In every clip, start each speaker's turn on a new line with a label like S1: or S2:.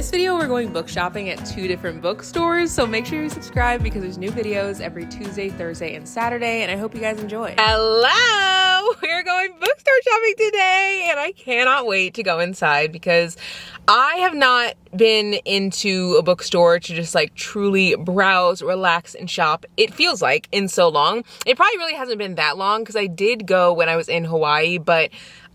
S1: this video, we're going book shopping at 2 different bookstores, so make sure you subscribe because there's new videos every Tuesday, Thursday, and Saturday, and I hope you guys enjoy. Hello! We're going bookstore shopping today, and I cannot wait to go inside because I have not been into a bookstore to just like truly browse, relax, and shop, it feels like, in so long. It probably really hasn't been that long because I did go when I was in Hawaii, but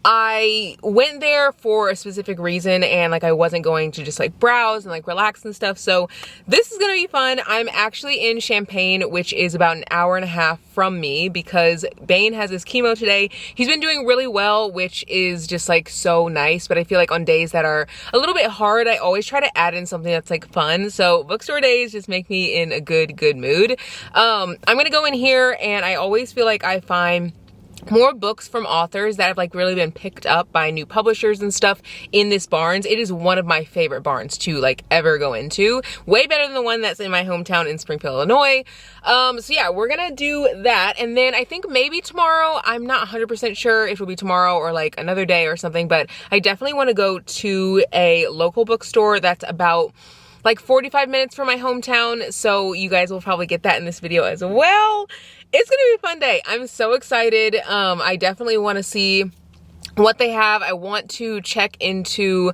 S1: I went there for a specific reason and like I wasn't going to just like browse and like relax and stuff. So this is gonna be fun. I'm actually in Champaign, which is about an hour and a half from me because Bane has his chemo today. He's been doing really well, which is just like so nice. But I feel like on days that are a little bit hard, I always try to add in something that's like fun. So bookstore days just make me in a good mood. I'm gonna go in here and I always feel like I find more books from authors that have like really been picked up by new publishers and stuff in this Barnes. It is one of my favorite Barnes to like ever go into. Way better than the one that's in my hometown in Springfield, Illinois. So yeah, we're gonna do that. And then I think maybe tomorrow, I'm not 100% sure if it'll be tomorrow or like another day or something, but I definitely want to go to a local bookstore that's about like 45 minutes from my hometown. So you guys will probably get that in this video as well. It's gonna be a fun day. I'm so excited. I definitely want to see what they have. I want to check into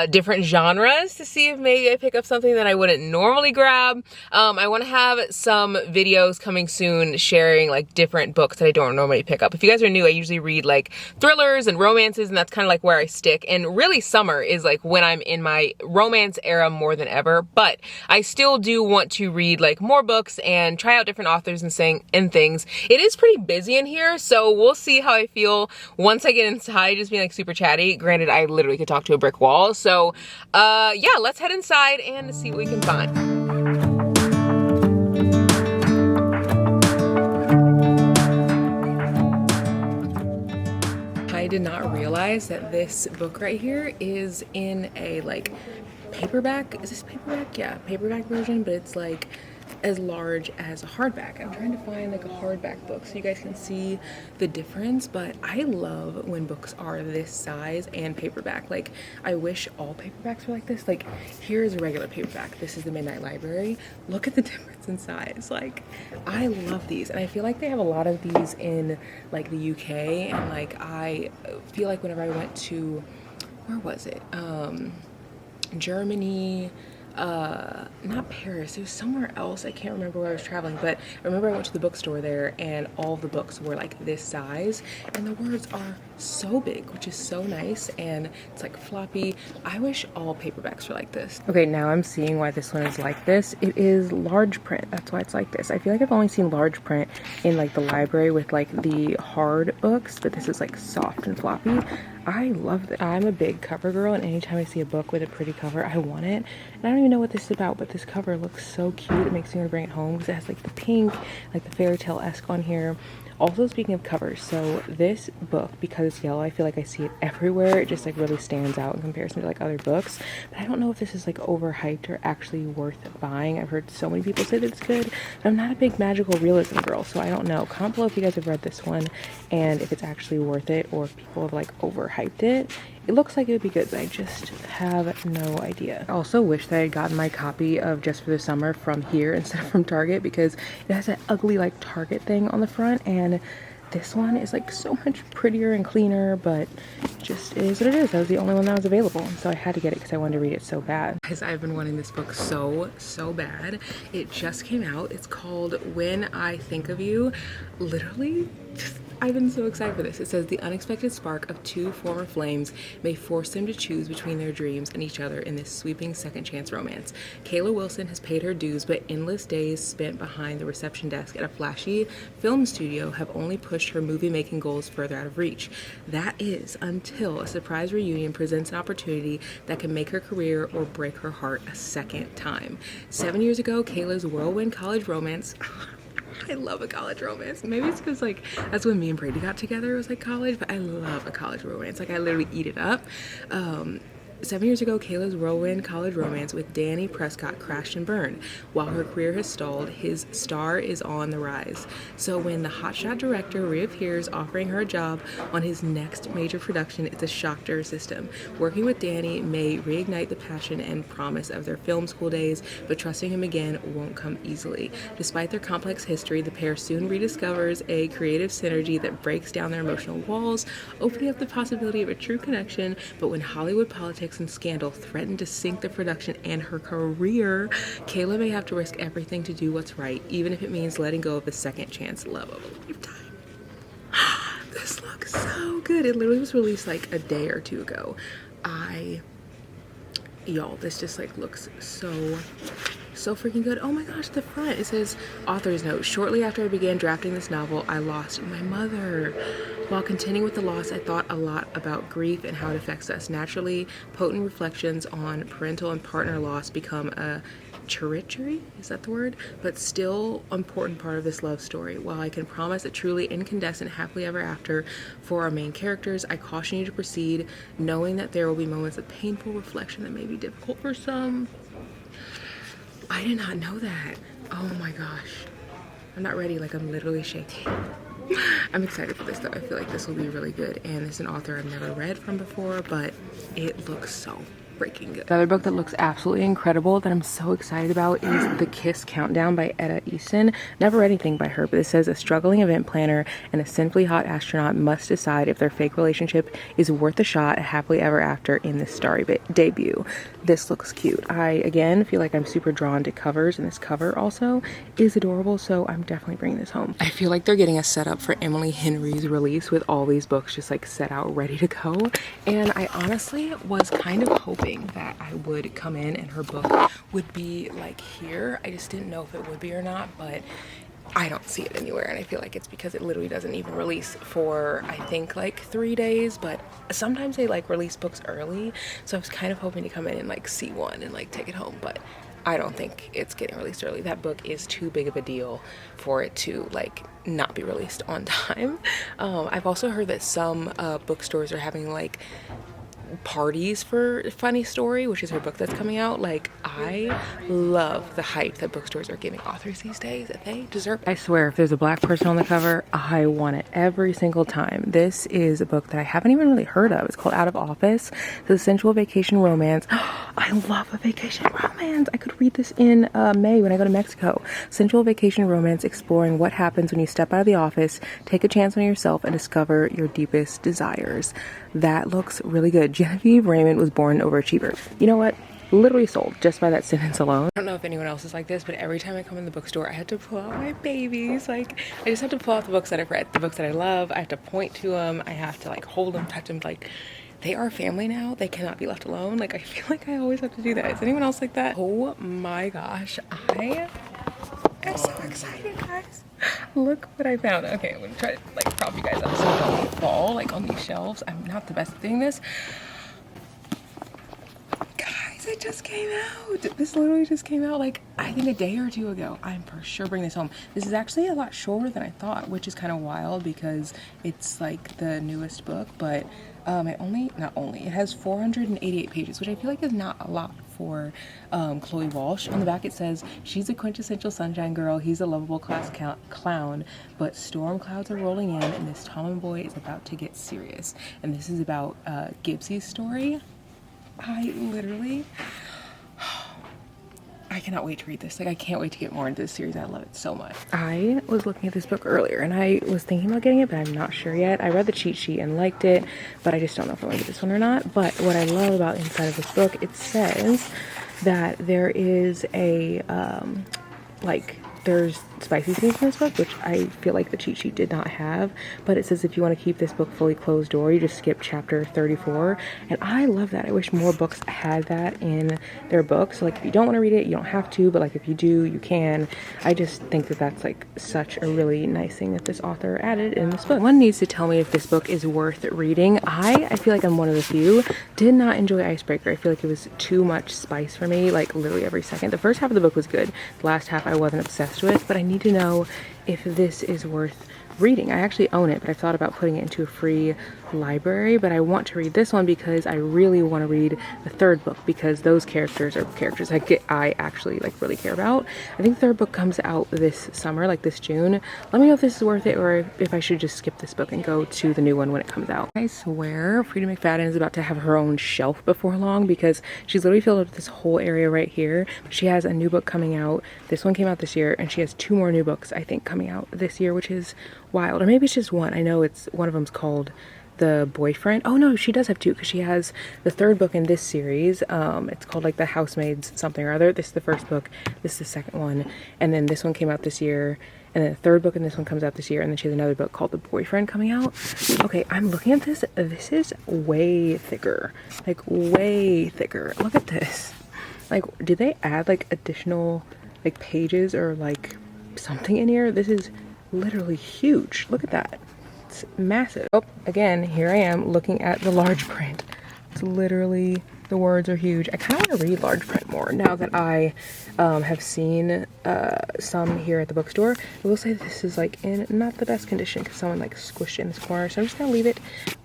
S1: different genres to see if maybe I pick up something that I wouldn't normally grab. I want to have some videos coming soon sharing like different books that I don't normally pick up. If you guys are new, I usually read like thrillers and romances, and that's kind of like where I stick. And really summer is like when I'm in my romance era more than ever, but I still do want to read like more books and try out different authors and things. It is pretty busy in here, so we'll see how I feel once I get inside. Just being like super chatty. Granted, I literally could talk to a brick wall. So yeah, let's head inside and see what we can find. I did not realize that this book right here is in a like paperback. Is this paperback? Yeah, paperback version, but it's like as large as a hardback. I'm trying to find like a hardback book so you guys can see the difference, but I love when books are this size and paperback. Like I wish all paperbacks were like this. Like here's a regular paperback. This is the Midnight Library. Look at the difference in size. Like I love these, and I feel like they have a lot of these in like the UK, and like I feel like whenever I went to, where was it? Germany, not Paris, it was somewhere else. I can't remember where I was traveling, but I remember I went to the bookstore there and all the books were like this size and the words are so big, which is so nice, and it's like floppy. I wish all paperbacks were like this. Okay, now I'm seeing why this one is like this. It is large print, that's why it's like this. I feel like I've only seen large print in like the library with like the hard books, but this is like soft and floppy. I love this. I'm a big cover girl, and anytime I see a book with a pretty cover, I want it. And I don't even know what this is about, but this cover looks so cute. It makes me want to bring it home because it has like the pink, like the fairy tale-esque on here. Also, speaking of covers, so this book, because it's yellow, I feel like I see it everywhere. It just like really stands out in comparison to like other books. But I don't know if this is like overhyped or actually worth buying. I've heard so many people say that it's good, but I'm not a big magical realism girl, so I don't know. Comment below if you guys have read this one and if it's actually worth it, or if people have like overhyped it. It looks like it would be good, but I just have no idea. I also wish that I had gotten my copy of Just for the Summer from here instead of from Target, because it has that ugly like Target thing on the front, and this one is like so much prettier and cleaner, but it just is what it is. That was the only one that was available, so I had to get it because I wanted to read it so bad. Guys, I've been wanting this book so bad. It just came out. It's called When I Think of You. Literally, I've been so excited for this. It says the unexpected spark of two former flames may force them to choose between their dreams and each other in this sweeping second chance romance. Kayla Wilson has paid her dues, but endless days spent behind the reception desk at a flashy film studio have only pushed her movie-making goals further out of reach. That is until a surprise reunion presents an opportunity that can make her career or break her heart a second time. 7 years ago, Kayla's whirlwind college romance I love a college romance. Maybe it's because like that's when me and Brady got together. It was like college, but I love a college romance. Like I literally eat it up. 7 years ago, Kayla's whirlwind college romance with Danny Prescott crashed and burned. While her career has stalled, his star is on the rise. So when the hotshot director reappears offering her a job on his next major production, it's a shock to her system. Working with Danny may reignite the passion and promise of their film school days, but trusting him again won't come easily. Despite their complex history, the pair soon rediscovers a creative synergy that breaks down their emotional walls, opening up the possibility of a true connection. But when Hollywood politics and scandal threaten to sink the production and her career, Kayla may have to risk everything to do what's right, even if it means letting go of the second chance love of a lifetime. This looks so good. It literally was released like a day or two ago. Y'all, this just like looks so freaking good. Oh my gosh, the front, it says author's note. Shortly after I began drafting this novel, I lost my mother. While contending with the loss, I thought a lot about grief and how it affects us. Naturally, potent reflections on parental and partner loss become a trajectory, is that the word? But still important part of this love story. While I can promise a truly incandescent happily ever after for our main characters, I caution you to proceed knowing that there will be moments of painful reflection that may be difficult for some. I did not know that. Oh my gosh. I'm not ready, like I'm literally shaking. I'm excited for this though. I feel like this will be really good, and this is an author I've never read from before, but it looks so freaking good. The other book that looks absolutely incredible that I'm so excited about is The Kiss Countdown by Etta Easton. Never read anything by her, but it says a struggling event planner and a simply hot astronaut must decide if their fake relationship is worth a shot at happily ever after in this starry debut. This looks cute. I, again, feel like I'm super drawn to covers, and this cover also is adorable, so I'm definitely bringing this home. I feel like they're getting us set up for Emily Henry's release with all these books just like set out ready to go, and I honestly was kind of hoping that I would come in and her book would be like here. I just didn't know if it would be or not, but I don't see it anywhere, and I feel like it's because it literally doesn't even release for I think like 3 days, but sometimes they like release books early, so I was kind of hoping to come in and like see one and like take it home, but I don't think it's getting released early. That book is too big of a deal for it to like not be released on time. I've also heard that some bookstores are having like parties for Funny Story, which is her book that's coming out. Like, I love the hype that bookstores are giving authors these days, that they deserve. I swear, if there's a black person on the cover, I want it every single time. This is a book that I haven't even really heard of. It's called Out of Office, the sensual vacation romance. I love a vacation romance. I could read this in May when I go to Mexico. Sensual vacation romance exploring what happens when you step out of the office, take a chance on yourself, and discover your deepest desires. That looks really good. Genevieve Raymond was born an overachiever. You know what? Literally sold just by that sentence alone. I don't know if anyone else is like this, but every time I come in the bookstore, I have to pull out my babies. Like, I just have to pull out the books that I've read, the books that I love. I have to point to them. I have to like hold them, touch them. Like, they are family now. They cannot be left alone. Like, I feel like I always have to do that. Is anyone else like that? Oh my gosh. I am so excited, guys. Look what I found. Okay, I'm gonna try to like prop you guys up so it don't fall like on these shelves. I'm not the best at doing this. Guys, it just came out. This literally just came out like I think a day or two ago. I'm for sure bringing this home. This is actually a lot shorter than I thought, which is kind of wild because it's like the newest book, but it has 488 pages, which I feel like is not a lot for Chloe Walsh. On the back it says, she's a quintessential sunshine girl, he's a lovable class clown, but storm clouds are rolling in and this tomboy is about to get serious. And this is about Gibbsy's story. I cannot wait to read this. Like, I can't wait to get more into this series. I love it so much. I was looking at this book earlier and I was thinking about getting it, but I'm not sure yet. I read the cheat sheet and liked it, but I just don't know if I want to get this one or not. But what I love about inside of this book, it says that there is a, there's spicy scenes in this book, which I feel like the cheat sheet did not have, but it says if you want to keep this book fully closed door, you just skip chapter 34, and I love that. I wish more books had that in their books. So like if you don't want to read it, you don't have to, but like if you do, you can. I just think that that's like such a really nice thing that this author added in this book. One needs to tell me if this book is worth reading. I feel like I'm one of the few. Did not enjoy Icebreaker. I feel like it was too much spice for me, like literally every second. The first half of the book was good. The last half I wasn't obsessed with, but I need to know if this is worth reading. I actually own it, but I thought about putting it into a free library, but I want to read this one because I really want to read the third book, because those characters are characters I actually like really care about. I think the third book comes out this summer, like this June. Let me know if this is worth it, or if I should just skip this book and go to the new one when it comes out. I swear Frida McFadden is about to have her own shelf before long, because she's literally filled up this whole area right here. She has a new book coming out. This one came out this year, and she has 2 more new books I think coming out this year, which is wild. Or maybe it's just one. I know it's one of them's called The Boyfriend. Oh no, she does have 2, because she has the 3rd book in this series. It's called like The Housemaids something or other. This is the 1st book, this is the 2nd one, and then this one came out this year, and then the 3rd book and this one comes out this year, and then she has another book called The Boyfriend coming out. Okay, I'm looking at this. This is way thicker, like way thicker. Look at this. Like, did they add like additional like pages or like something in here? This is literally huge. Look at that. It's massive. Oh, again, here I am looking at the large print. It's literally, the words are huge. I kind of want to read large print more now that I have seen some here at the bookstore. I will say this is like in not the best condition, because someone like squished it in this corner. So I'm just gonna leave it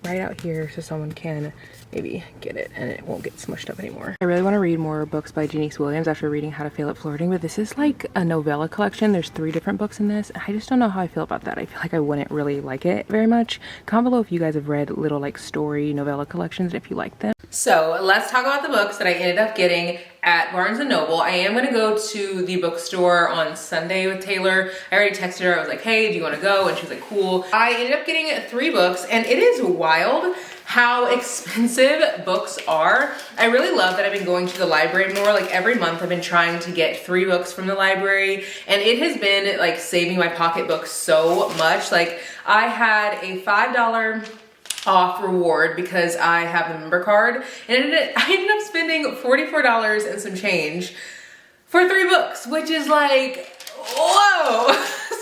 S1: right out here so someone can maybe get it and it won't get smushed up anymore. I really want to read more books by Janice Williams after reading How to Fail at Flirting, but this is like a novella collection. There's 3 different books in this. I just don't know how I feel about that. I feel like I wouldn't really like it very much. Comment below if you guys have read little like story novella collections, if you like them. So let's talk about the books that I ended up getting at Barnes & Noble. I am going to go to the bookstore on Sunday with Taylor. I already texted her. I was like, hey, do you want to go? And she was like, cool. I ended up getting 3 books, and it is wild how expensive books are. I really love that I've been going to the library more. Like every month I've been trying to get 3 books from the library, and it has been like saving my pocketbook so much. Like I had a $5 off reward because I have a member card, and I ended up spending $44 and some change for 3 books, which is like, whoa.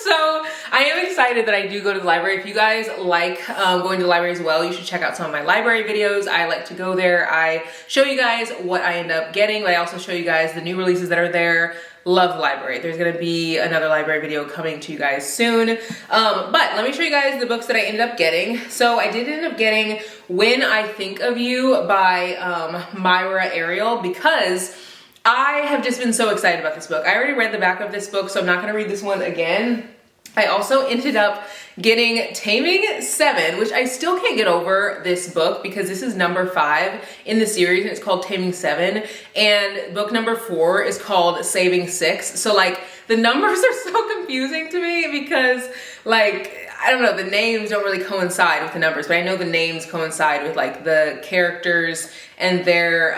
S1: So I am excited that I do go to the library. If you guys like going to the library as well, you should check out some of my library videos. I like to go there. I show you guys what I end up getting, but I also show you guys the new releases that are there. Love the library. There's gonna be another library video coming to you guys soon. But let me show you guys the books that I ended up getting. So I did end up getting When I Think of You by Myra Ariel, because I have just been so excited about this book. I already read the back of this book, so I'm not gonna read this one again. I also ended up getting Taming 7, which I still can't get over this book, because this is number 5 in the series and it's called Taming 7, and book number 4 is called Saving 6. So like the numbers are so confusing to me, because like, I don't know, the names don't really coincide with the numbers, but I know the names coincide with like the characters and their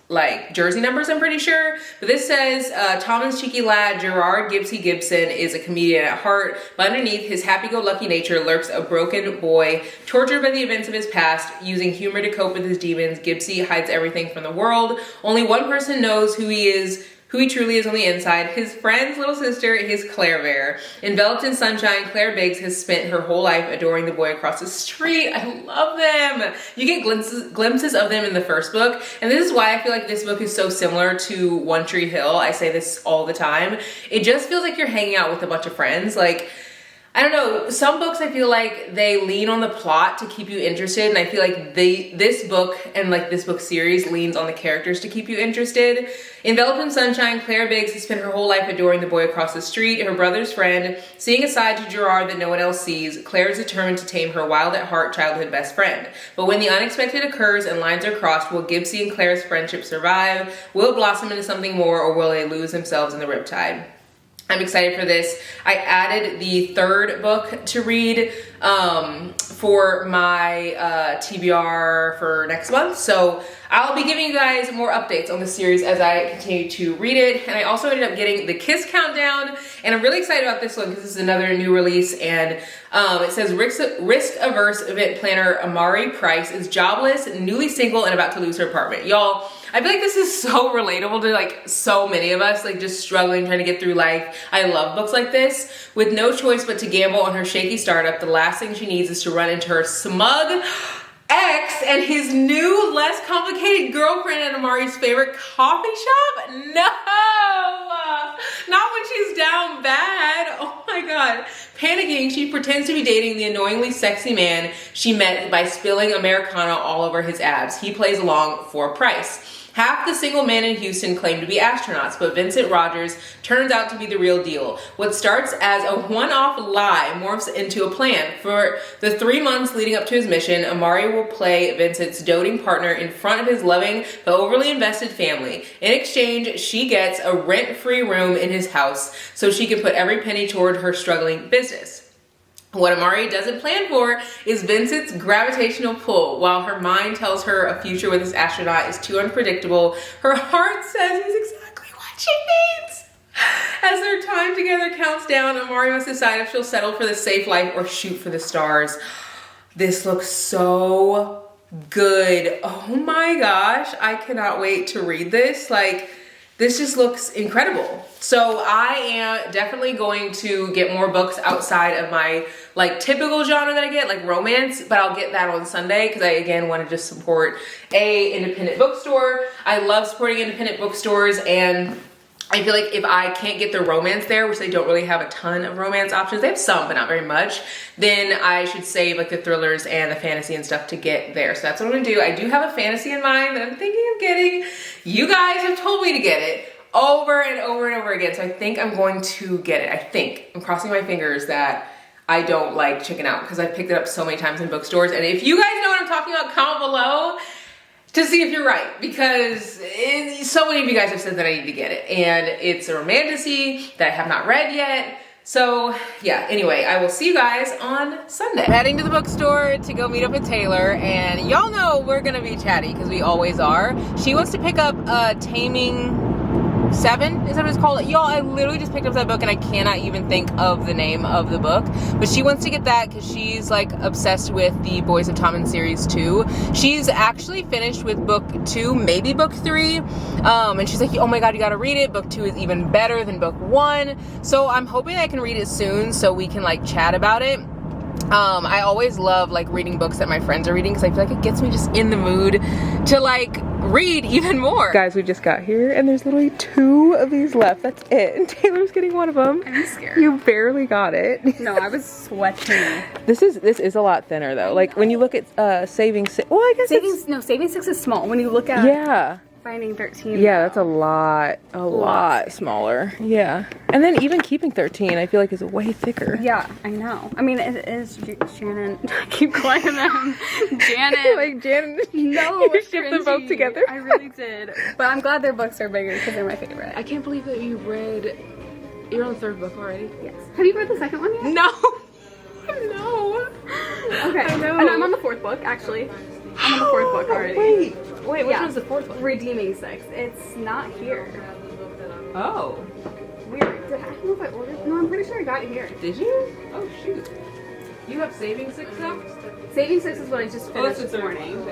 S1: like jersey numbers, I'm pretty sure. But this says, Tom's cheeky lad, Gerard Gibbsy Gibson, is a comedian at heart, but underneath his happy-go-lucky nature lurks a broken boy, tortured by the events of his past. Using humor to cope with his demons, Gibbsy hides everything from the world. Only one person knows who he truly is on the inside, his friend's little sister, his Claire Bear. Enveloped in sunshine, Claire Biggs has spent her whole life adoring the boy across the street. I love them. You get glimpses of them in the first book, and this is why I feel like this book is so similar to One Tree Hill. I say this all the time. It just feels like you're hanging out with a bunch of friends. Like, I don't know, some books I feel like they lean on the plot to keep you interested, and I feel like this book and like this book series leans on the characters to keep you interested. Enveloped in sunshine, Claire Biggs has spent her whole life adoring the boy across the street, her brother's friend, seeing a side to Gerard that no one else sees. Claire is determined to tame her wild at heart childhood best friend. But when the unexpected occurs and lines are crossed, will Gibbsy and Claire's friendship survive? Will it blossom into something more, or will they lose themselves in the riptide? I'm excited for this. I added the 3rd book to read for my TBR for next month. So I'll be giving you guys more updates on the series as I continue to read it. And I also ended up getting The Kiss Countdown, and I'm really excited about this one because this is another new release, and it says risk-averse event planner Amari Price is jobless, newly single, and about to lose her apartment. Y'all, I feel like this is so relatable to like so many of us, like just struggling, trying to get through life. I love books like this. With no choice but to gamble on her shaky startup, the last thing she needs is to run into her smug ex and his new, less complicated girlfriend at Amari's favorite coffee shop. No! Not when she's down bad. Oh my God. Panicking, she pretends to be dating the annoyingly sexy man she met by spilling Americano all over his abs. He plays along for a price. Half the single men in Houston claim to be astronauts, but Vincent Rogers turns out to be the real deal. What starts as a one-off lie morphs into a plan. For the 3 months leading up to his mission, Amari will play Vincent's doting partner in front of his loving but overly invested family. In exchange, she gets a rent-free room in his house so she can put every penny toward her struggling business. What Amari doesn't plan for is Vincent's gravitational pull. While her mind tells her a future with this astronaut is too unpredictable, her heart says he's exactly what she needs. As their time together counts down, Amari must decide if she'll settle for the safe life or shoot for the stars. This looks so good. Oh my gosh, I cannot wait to read this. Like, this just looks incredible. So I am definitely going to get more books outside of my like typical genre that I get, like romance, but I'll get that on Sunday because I again want to just support a independent bookstore. I love supporting independent bookstores, and I feel like if I can't get the romance there, which they don't really have a ton of romance options, they have some but not very much, then I should save like the thrillers and the fantasy and stuff to get there. So that's what I'm gonna do. I do have a fantasy in mind that I'm thinking of getting. You guys have told me to get it over and over and over again, so I think I'm going to get it. I think. I'm crossing my fingers that I don't like chicken out because I've picked it up so many times in bookstores. And if you guys know what I'm talking about, comment below to see if you're right, because so many of you guys have said that I need to get it, and it's a romantasy that I have not read yet. So yeah, anyway, I will see you guys on Sunday. I'm heading to the bookstore to go meet up with Taylor, and y'all know we're gonna be chatty because we always are. She wants to pick up Taming 7, is that what it's called? Y'all, I literally just picked up that book and I cannot even think of the name of the book, but she wants to get that because she's like obsessed with the Boys of Tommen series 2. She's actually finished with book 2, maybe book 3, and she's like, oh my God, you gotta read it. Book 2 is even better than book 1. So I'm hoping I can read it soon so we can like chat about it. I always love like reading books that my friends are reading because I feel like it gets me just in the mood to like read even more. Guys, we just got here and there's literally 2 of these left. That's it. And Taylor's getting one of them.
S2: I'm scared.
S1: You barely got it.
S2: No, I was sweating.
S1: This is a lot thinner though. Like when you look at Saving 6, well, I guess
S2: Saving 6 is small. When you look at Finding 13.
S1: Yeah, that's a lot smaller. Yeah. And then even Keeping 13, I feel like is way thicker.
S2: Yeah, I know. I mean, it is Shannon. I keep calling them Janet.
S1: Like Janet.
S2: No,
S1: you shipped them both together.
S2: I really did. But I'm glad their books are bigger because they're my favorite.
S1: I can't believe that you're on the 3rd book already.
S2: Yes. Have you read the 2nd one yet?
S1: No. No.
S2: Okay. I know. And I'm on the 4th book, actually. I'm on the 4th book already.
S1: Wait, which one's the 4th one?
S2: Redeeming 6. It's not here.
S1: Oh.
S2: Weird. I don't know if I ordered. No, I'm pretty sure I got it here.
S1: Did you? Oh shoot. You have Saving 6 though?
S2: Saving 6 is what I just finished this morning.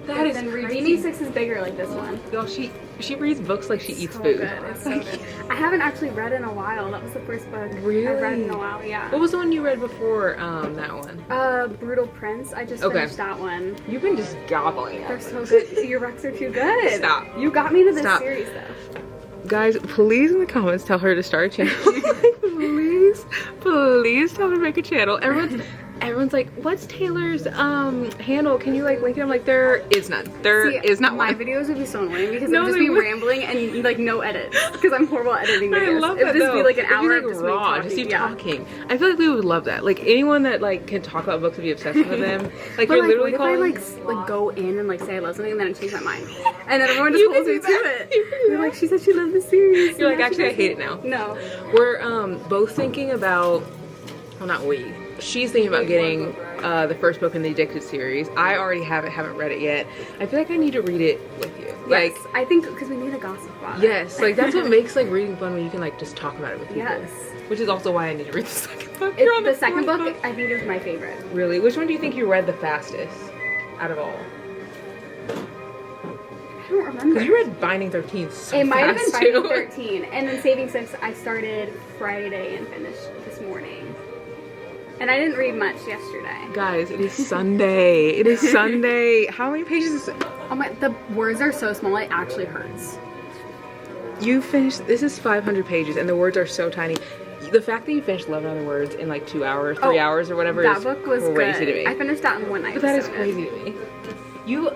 S1: That is
S2: and
S1: crazy.
S2: Redeeming 6 is bigger like this one.
S1: Yo, she reads books like she eats
S2: so
S1: food.
S2: Good. It's so good. I haven't actually read in a while. That was the first book
S1: really?
S2: I've read in a while, yeah.
S1: What was the one you read before that one?
S2: Brutal Prince. I just finished that one.
S1: You've been just gobbling it.
S2: They're so good. Your recs are too good.
S1: Stop.
S2: You got me to this series though.
S1: Guys, please in the comments tell her to start a channel. please tell her to make a channel. Everyone's like, what's Taylor's handle? Can you like link it? I'm like, there is none. There is not
S2: my
S1: one.
S2: videos would be so annoying because it would just be rambling and like no edits because I'm horrible at editing videos.
S1: I love that.
S2: It would just be like an hour
S1: of
S2: just
S1: raw, just you talking. I feel like we would love that. Like anyone that like can talk about books and be obsessed with them. Like you're literally calling.
S2: What if I like go in and like say I love something and then I change my mind and then everyone just holds me to it. You're like, she said she loved the series.
S1: You're like, actually I hate it now.
S2: No.
S1: We're both thinking about, well not we. She's thinking about getting the first book in the Addicted series. I already have it, haven't read it yet. I feel like I need to read it with you.
S2: Yes, like, I think because we need a gossip about it.
S1: Yes, like that's what makes like reading fun when you can like just talk about it with people.
S2: Yes.
S1: Which is also why I need to read the 2nd book.
S2: The 2nd book, I think, is my favorite.
S1: Really? Which one do you think you read the fastest out of all?
S2: I don't remember.
S1: Because you read Binding 13 so fast,
S2: it might have been Binding 13. And then Saving 6, I started Friday and finished this morning. And I didn't read much yesterday.
S1: Guys, it is Sunday. It is Sunday. How many pages is it?
S2: Oh my, the words are so small, it actually hurts.
S1: You finished, this is 500 pages and the words are so tiny. The fact that you finished 11 Other Words in like 2 hours, 3 hours or whatever
S2: that
S1: is
S2: book was
S1: crazy
S2: good.
S1: to me.
S2: I finished that in one night.
S1: But that is crazy to me. You,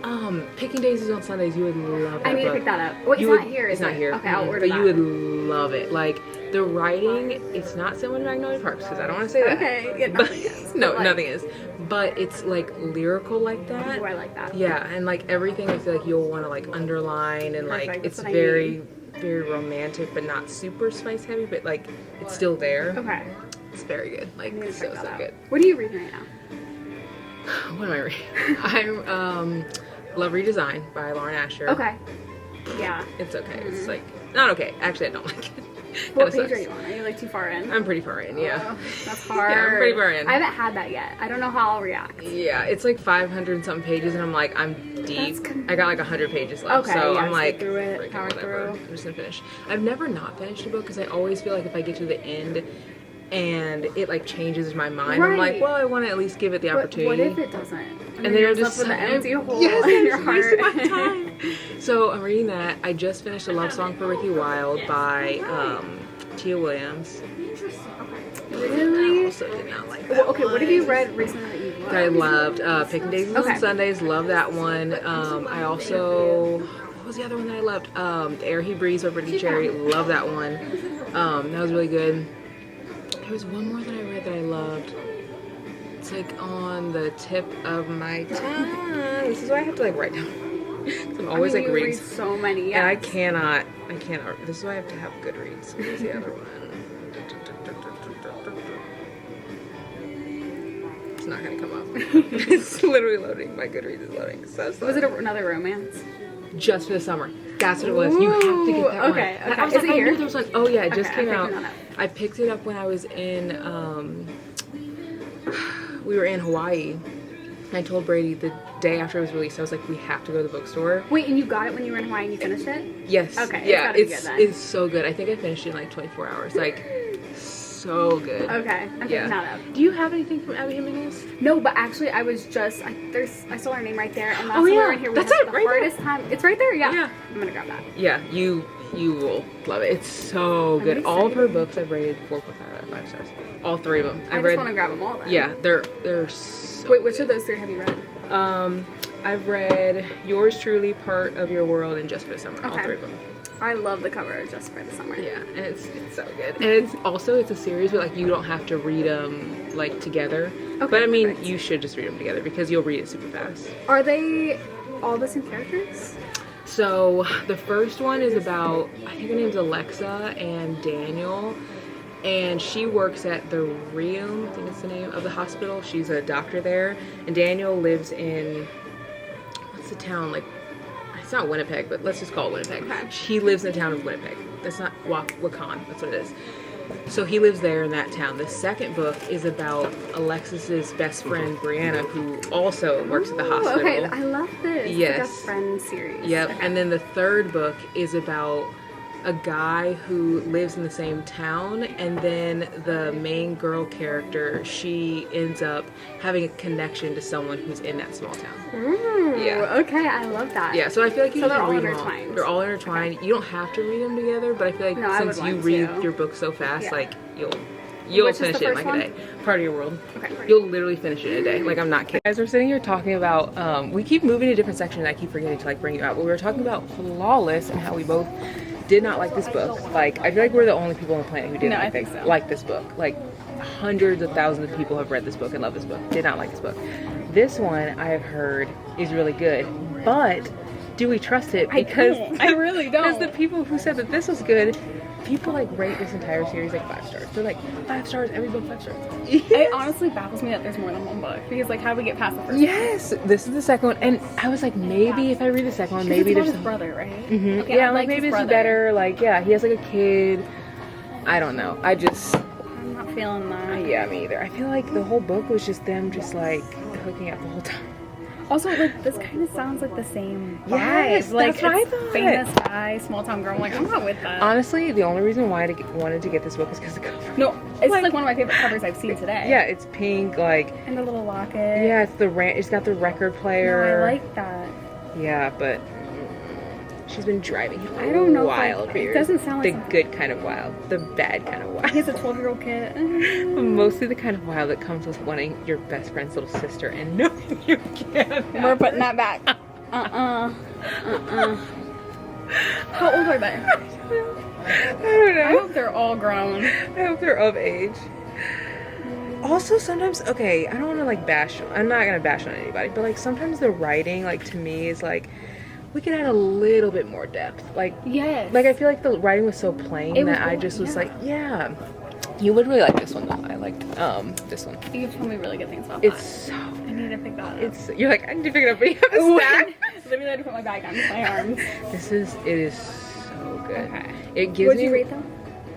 S1: Picking Daisies on Sundays, you would love that book.
S2: I need to pick that up. Wait, it's not here, is it?
S1: It's not here.
S2: Okay, I'll order that.
S1: But you would love it. Like, the writing, it's not similar to Magnolia Parks, because I don't want to say that.
S2: Okay, yeah, nothing is.
S1: No,
S2: Like,
S1: nothing is. But it's like lyrical like that.
S2: Oh, I like that.
S1: Yeah, and like everything I feel like you'll want to like underline and
S2: Perfect,
S1: like
S2: that's
S1: it's
S2: what I
S1: very,
S2: need.
S1: very romantic, but not super spice heavy, but like it's still there.
S2: Okay.
S1: It's very good. Like,
S2: I need to
S1: so,
S2: check that
S1: so
S2: out.
S1: good.
S2: What are you reading right now?
S1: What am I reading? I'm Love Redesign by Lauren Asher.
S2: Okay. Yeah.
S1: It's okay. It's like not okay. Actually, I don't like it.
S2: What
S1: Kinda
S2: page are
S1: sucks.
S2: you on? Are you like too far in?
S1: I'm pretty far in. Yeah.
S2: Oh, that's hard.
S1: Yeah, I'm pretty far in.
S2: I haven't had that yet. I don't know how I'll react.
S1: Yeah, it's like 500 and something pages, and I'm like, I'm deep. I got like 100 pages left,
S2: Okay,
S1: so
S2: yeah,
S1: I'm
S2: just
S1: like,
S2: get through it,
S1: freaking
S2: power
S1: whatever.
S2: through.
S1: I'm just gonna finish. I've never not finished a book because I always feel like if I get to the end and it like changes my mind, I'm like,
S2: Right.
S1: well, I want to at least give it the
S2: But
S1: opportunity.
S2: what if it doesn't?
S1: And then
S2: you're
S1: I'm just
S2: left with an empty hole
S1: yes,
S2: in your
S1: I'm
S2: heart.
S1: wasting my time. So I'm reading that. I just finished A Love Song for Ricky Wilde by Tia Williams. I
S2: Really?
S1: also did not like that.
S2: Well, okay, what have you
S1: one.
S2: read recently that you loved?
S1: I loved Picking Daisies
S2: Okay.
S1: on Sundays. Love that one. I also, what was the other one that I loved? The Air He Breathes by Brittany Cherry. Love that one. That was really good. There was one more that I read that I loved. It's like on the tip of my tongue. This is why I have to like write down. I'm always
S2: I mean,
S1: like
S2: you
S1: reading.
S2: read so many.
S1: And I
S2: Yes.
S1: cannot. This is why I have to have Goodreads. Where's the other one? It's not gonna come up. It's literally loading. My Goodreads is loading. So slow.
S2: Was it another romance?
S1: Just for the summer? That's what it was. You have to get that one.
S2: Okay,
S1: I
S2: okay.
S1: was
S2: Is
S1: like,
S2: it
S1: I knew
S2: here?
S1: there was one. Oh yeah, it just
S2: Okay,
S1: came
S2: I'm
S1: out.
S2: picking that up.
S1: I picked it up when I was in. We were in Hawaii. I told Brady the day after it was released, I was like, we have to go to the bookstore.
S2: Wait, and you got it when you were in Hawaii and you finished it?
S1: Yes.
S2: Okay,
S1: Yeah,
S2: it's gotta be good then.
S1: it's so good. I think I finished it in like 24 hours. Like, so good.
S2: Okay, I'm picking that up.
S1: Do you have anything from Abby Jimenez?
S2: No, but actually, I was just I saw her name right there, and last
S1: Oh,
S2: time we
S1: yeah.
S2: were in here, we
S1: That's
S2: had
S1: it,
S2: the
S1: right there.
S2: hardest time. It's right there, yeah.
S1: Yeah.
S2: I'm gonna grab that.
S1: Yeah, you will love it. It's so good. All of her books I've rated 4.5 out of 5 stars. All 3 of them.
S2: I just want to grab them all. Then.
S1: Yeah, they're so
S2: Wait, which of those 3 have you read?
S1: I've read Yours Truly, Part of Your World, and Just for the Summer. All
S2: Okay.
S1: 3 of them.
S2: I love the cover of Just for the Summer.
S1: Yeah, and it's so good. And it's a series, but like you don't have to read them like together.
S2: Okay,
S1: but I mean,
S2: perfect.
S1: you should just read them together because you'll read it super fast.
S2: Are they all the same characters?
S1: So the first one is about, I think her name's Alexa and Daniel, and she works at the Reum, I think it's the name of the hospital. She's a doctor there, and Daniel lives in, what's the town, like, it's not Winnipeg, but let's just call it Winnipeg.
S2: Okay.
S1: He lives in the town of Winnipeg. That's not Wakan, that's what it is. So he lives there in that town. The second book is about Alexis's best friend, Brianna, who also works at the hospital.
S2: Okay, I love this.
S1: Yes.
S2: The Best Friend series.
S1: Yep,
S2: Okay.
S1: and then the third book is about a guy who lives in the same town, and then the main girl character, she ends up having a connection to someone who's in that small town.
S2: Ooh,
S1: Yeah.
S2: okay, I love that.
S1: Yeah, so I feel like you
S2: So
S1: should
S2: they're all
S1: read them all.
S2: intertwined.
S1: They're all intertwined. You don't have to read them together, but I feel like
S2: No, I would
S1: since you
S2: want
S1: read
S2: to.
S1: your book so fast,
S2: Yeah.
S1: like you'll
S2: Which is
S1: finish
S2: the
S1: it in
S2: first
S1: like
S2: one?
S1: a day. Part of Your World.
S2: Okay.
S1: You'll literally finish it in a day. Like, I'm not kidding. Guys, we're sitting here talking about, we keep moving to a different section and I keep forgetting to like bring you out, but we were talking about Flawless and how we both did not like this book. Like, I feel like we're the only people on the planet who didn't
S2: No, I think so.
S1: like this book. Like, hundreds of thousands of people have read this book and love this book. Did not like this book. This one, I have heard, is really good. But, do we trust it? Because
S2: I really don't.
S1: Because the people who said that this was good, people like rate this entire series like 5 stars. They're like, 5 stars, every book 5 stars.
S2: It honestly baffles me that there's more than one book, because like, how do we get past the first
S1: Yes, this is the second one, and I was like, maybe if I read the second one,
S2: one?
S1: maybe
S2: It's
S1: there's
S2: about his brother, right?
S1: Mhm.
S2: Okay,
S1: Yeah,
S2: I
S1: like maybe
S2: his
S1: this is
S2: brother.
S1: better. Like, yeah, he has like a kid. I don't know.
S2: I'm not feeling that.
S1: Yeah, me either. I feel like the whole book was just them just like hooking up the whole time.
S2: Also, like, this kind of sounds like the same vibe.
S1: Yes,
S2: like,
S1: that's what I
S2: it's
S1: thought.
S2: famous guy, small town girl. I'm like, I'm not with that.
S1: Honestly, the only reason why I wanted to get this book is because the cover.
S2: No, it's
S1: Like-
S2: like one of my favorite covers I've seen today.
S1: Yeah, it's pink, like,
S2: And the little locket.
S1: yeah, it's got the record
S2: No,
S1: player.
S2: I like that.
S1: Yeah, but She's been driving him
S2: I don't know
S1: wild.
S2: it doesn't sound like
S1: the good kind of wild, the bad kind of wild.
S2: He's a 12-year-old kid.
S1: Mostly the kind of wild that comes with wanting your best friend's little sister, and no, you can't.
S2: We're putting that back. How old are they?
S1: I don't know.
S2: I hope they're all grown.
S1: I hope they're of age. Also, sometimes, okay, I don't want to like bash, I'm not gonna bash on anybody, but like sometimes the writing, like to me, is like, we could add a little bit more depth. Like,
S2: yes.
S1: Like I feel like the writing was so plain that I just was like, yeah. You would really like this one though. I liked this one.
S2: You've told me really good things about
S1: It's
S2: that.
S1: so.
S2: I need to pick that up.
S1: You're like, I need to pick it up, but you have a stack.
S2: Let me let me put my bag on my arms.
S1: It is so good.
S2: Okay.
S1: It gives
S2: What'd
S1: me.
S2: you rate them?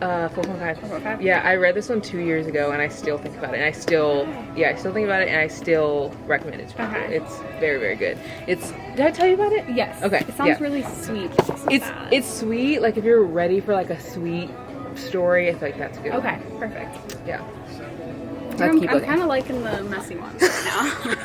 S1: 4.5.
S2: 4.5?
S1: Yeah, I read this one 2 years ago, and I still think about it. And I still think about it, and I still recommend it to people.
S2: Okay.
S1: It's very, very good. Did I tell you about it?
S2: Yes.
S1: Okay.
S2: It sounds really sweet.
S1: It's sweet. Like if you're ready for like a sweet story, I feel like that's a good.
S2: Okay, perfect.
S1: Yeah.
S2: I'm kind of liking the messy ones right now.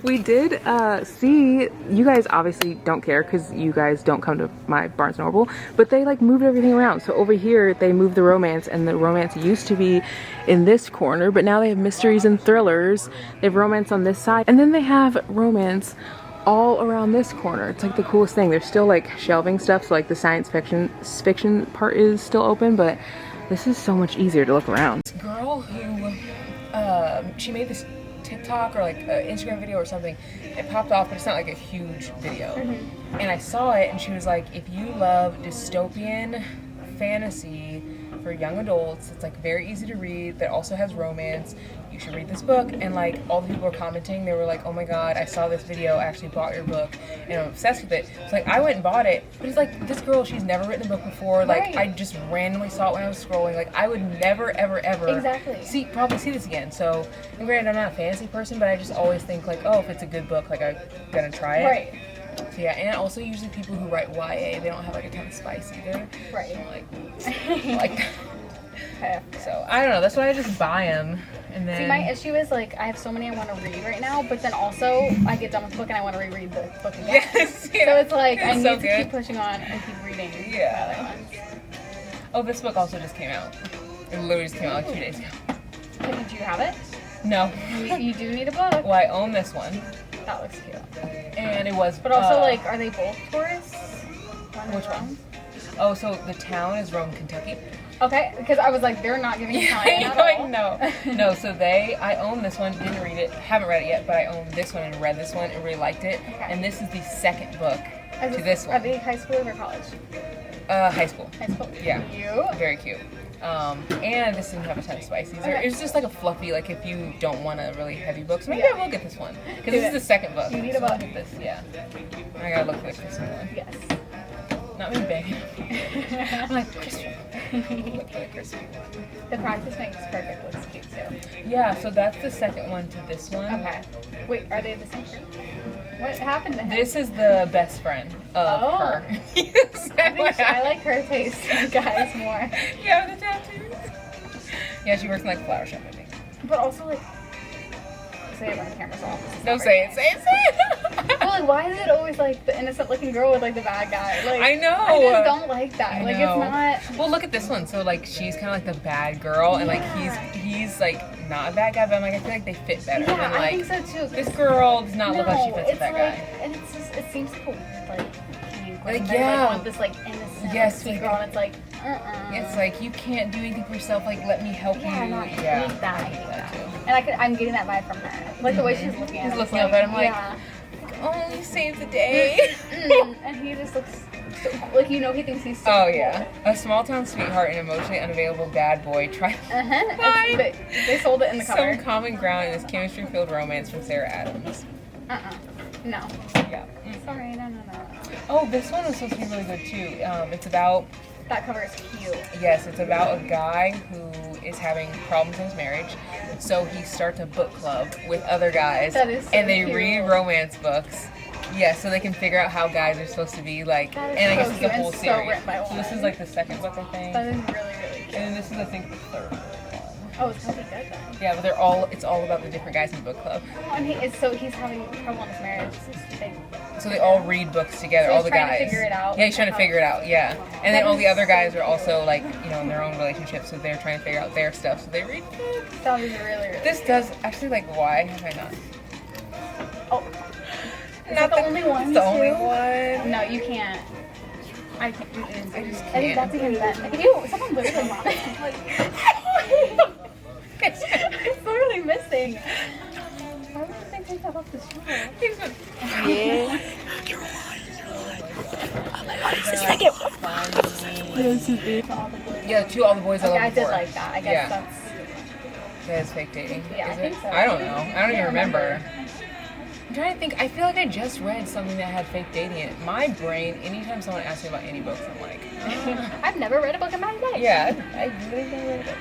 S1: We did see, you guys obviously don't care because you guys don't come to my Barnes & Noble, but they like moved everything around. So over here they moved the romance, and the romance used to be in this corner, but now they have mysteries and thrillers. They have romance on this side, and then they have romance all around this corner. It's like the coolest thing. There's still like shelving stuff, so like the science fiction part is still open, but this is so much easier to look around. This girl who she made this TikTok or like an Instagram video or something. It popped off, but it's not like a huge video. And I saw it, and she was like, if you love dystopian fantasy for young adults, it's like very easy to read, that also has romance, you should read this book. And like all the people were commenting, they were like, oh my god, I saw this video, I actually bought your book, and I'm obsessed with it. So like I went and bought it, but it's like, this girl, she's never written a book before. Like I just randomly saw it when I was scrolling. Like I would never ever probably see this again. So, and granted, I'm not a fantasy person, but I just always think like, oh, if it's a good book, like I'm gonna try it.
S2: Right.
S1: So yeah, and also usually people who write YA, they don't have like a ton of spice either.
S2: Right.
S1: So, like so I don't know, that's why I just buy them. And then
S2: see, my issue is like I have so many I want to read right now, but then also I get done with the book and I want to reread the book again.
S1: Yes, yeah.
S2: So it's like I need
S1: so
S2: to keep pushing on and keep reading the other ones.
S1: Oh, this book also just came out. It literally just came out like 2 days ago.
S2: Did you have it?
S1: No.
S2: You do need a book.
S1: Well, I own this one.
S2: That looks cute.
S1: And it was.
S2: But also, like, are they both tourists?
S1: Which one? Oh, so the town is Rome, Kentucky.
S2: Okay, because I was like, they're not giving you time at all.
S1: No. So I own this one, didn't read it, haven't read it yet, but I own this one and read this one and really liked it. Okay. And this is the second book to this one.
S2: Are they high school or college?
S1: High school.
S2: High school.
S1: Yeah.
S2: Cute.
S1: Very cute. And this didn't have a ton of spices. Okay. It's just like a fluffy, like if you don't want a really heavy book. So maybe I will get this one. Because this is the second book.
S2: You need a book.
S1: I'll get this, yeah. I gotta look for the Christmas one.
S2: Yes.
S1: Not me begging. I'm like, Christmas. Look for the Christmas.
S2: The practice makes perfect looks cute too.
S1: Yeah, so that's the second one to this one.
S2: Okay. Wait, are they the same? What happened to him?
S1: This is the best friend of her.
S2: I like her taste in guys more.
S1: Yeah, the tattoos. Yeah, she works in like a flower shop, I think.
S2: But also like, say it when the camera's off.
S1: No, say it.
S2: Well, like, why is it always like the innocent looking girl with like the bad guy? Like,
S1: I know.
S2: I just don't like that.
S1: I
S2: like,
S1: know.
S2: it's not.
S1: Well, look at this one. So like, she's kind of like the bad girl, and like he's like not a bad guy, but I'm like, I feel like they fit better.
S2: Yeah,
S1: than, like,
S2: I think so too.
S1: This girl does not look like she fits with that guy.
S2: And it's just, it seems like
S1: Like,
S2: they
S1: yeah.
S2: want this like innocent sweet girl, and it's like,
S1: It's like, you can't do anything for yourself. Like, let me help you.
S2: I hate that. I hate that.
S1: Too.
S2: And I'm getting that vibe from her. Like the way she's looking at him.
S1: He's looking up at him like, oh, you saved the day.
S2: And he just looks so, like, you know, he thinks he's so
S1: Oh,
S2: cool.
S1: yeah. A small town sweetheart and emotionally unavailable bad boy try.
S2: They sold it in the cover.
S1: Some common ground in this chemistry-filled romance from Sarah Adams.
S2: No.
S1: Yeah.
S2: Sorry, no.
S1: Oh, this one was supposed to be really good too. It's about.
S2: That cover is cute.
S1: Yes, it's about a guy who is having problems in his marriage, so he starts a book club with other guys,
S2: That is so
S1: and they
S2: cute.
S1: read romance books. Yeah, so they can figure out how guys are supposed to be like,
S2: That is
S1: and I
S2: so
S1: guess it's the
S2: cute
S1: whole
S2: and so
S1: series.
S2: written by a
S1: So this is
S2: woman.
S1: like the second book, I think.
S2: That is really, really cute.
S1: And this is, I think, the third one.
S2: Oh, it's gonna be good then.
S1: Yeah, but it's all about the different guys in the book club.
S2: And he's having trouble in his marriage.
S1: So they all read books together,
S2: So
S1: all
S2: he's
S1: the
S2: trying
S1: guys.
S2: to figure it out.
S1: Yeah, he's trying to figure it out, yeah. And then all the other guys are also like, you know, in their own relationships, so they're trying to figure out their stuff, so they read books.
S2: That was really
S1: This does, actually, like, why have I not?
S2: Oh. Is that the only one?
S1: It's the only one.
S2: No, you can't. I can't.
S1: I just
S2: I think
S1: can't.
S2: that's even better. Like, ew, someone literally vomited. Like, it's literally missing. Why would they take that off the show?
S1: Yeah. Yeah, to all the boys I
S2: Okay,
S1: love
S2: I did
S1: before.
S2: like that. I guess
S1: Yeah.
S2: that's.
S1: That is fake dating.
S2: Yeah,
S1: is
S2: I think
S1: it?
S2: so.
S1: I don't know. I don't even
S2: can't
S1: remember. I'm trying to think. I feel like I just read something that had fake dating in it. My brain, anytime someone asks me about any books, I'm like,
S2: I've never read a book in my life.
S1: yeah, I really never read a book.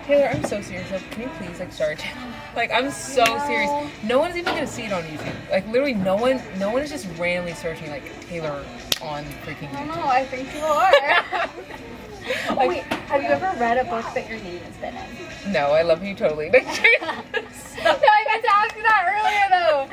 S1: Taylor, I'm so serious. Like, can you please like start a channel? Like, I'm so serious. No one's even gonna see it on YouTube. Like, literally, no one is just randomly searching like Taylor on freaking
S2: I don't
S1: YouTube.
S2: know. I think you are. Oh, wait, have you ever read a book that your name has been in?
S1: No, I love you totally.
S2: No, I meant to ask you that earlier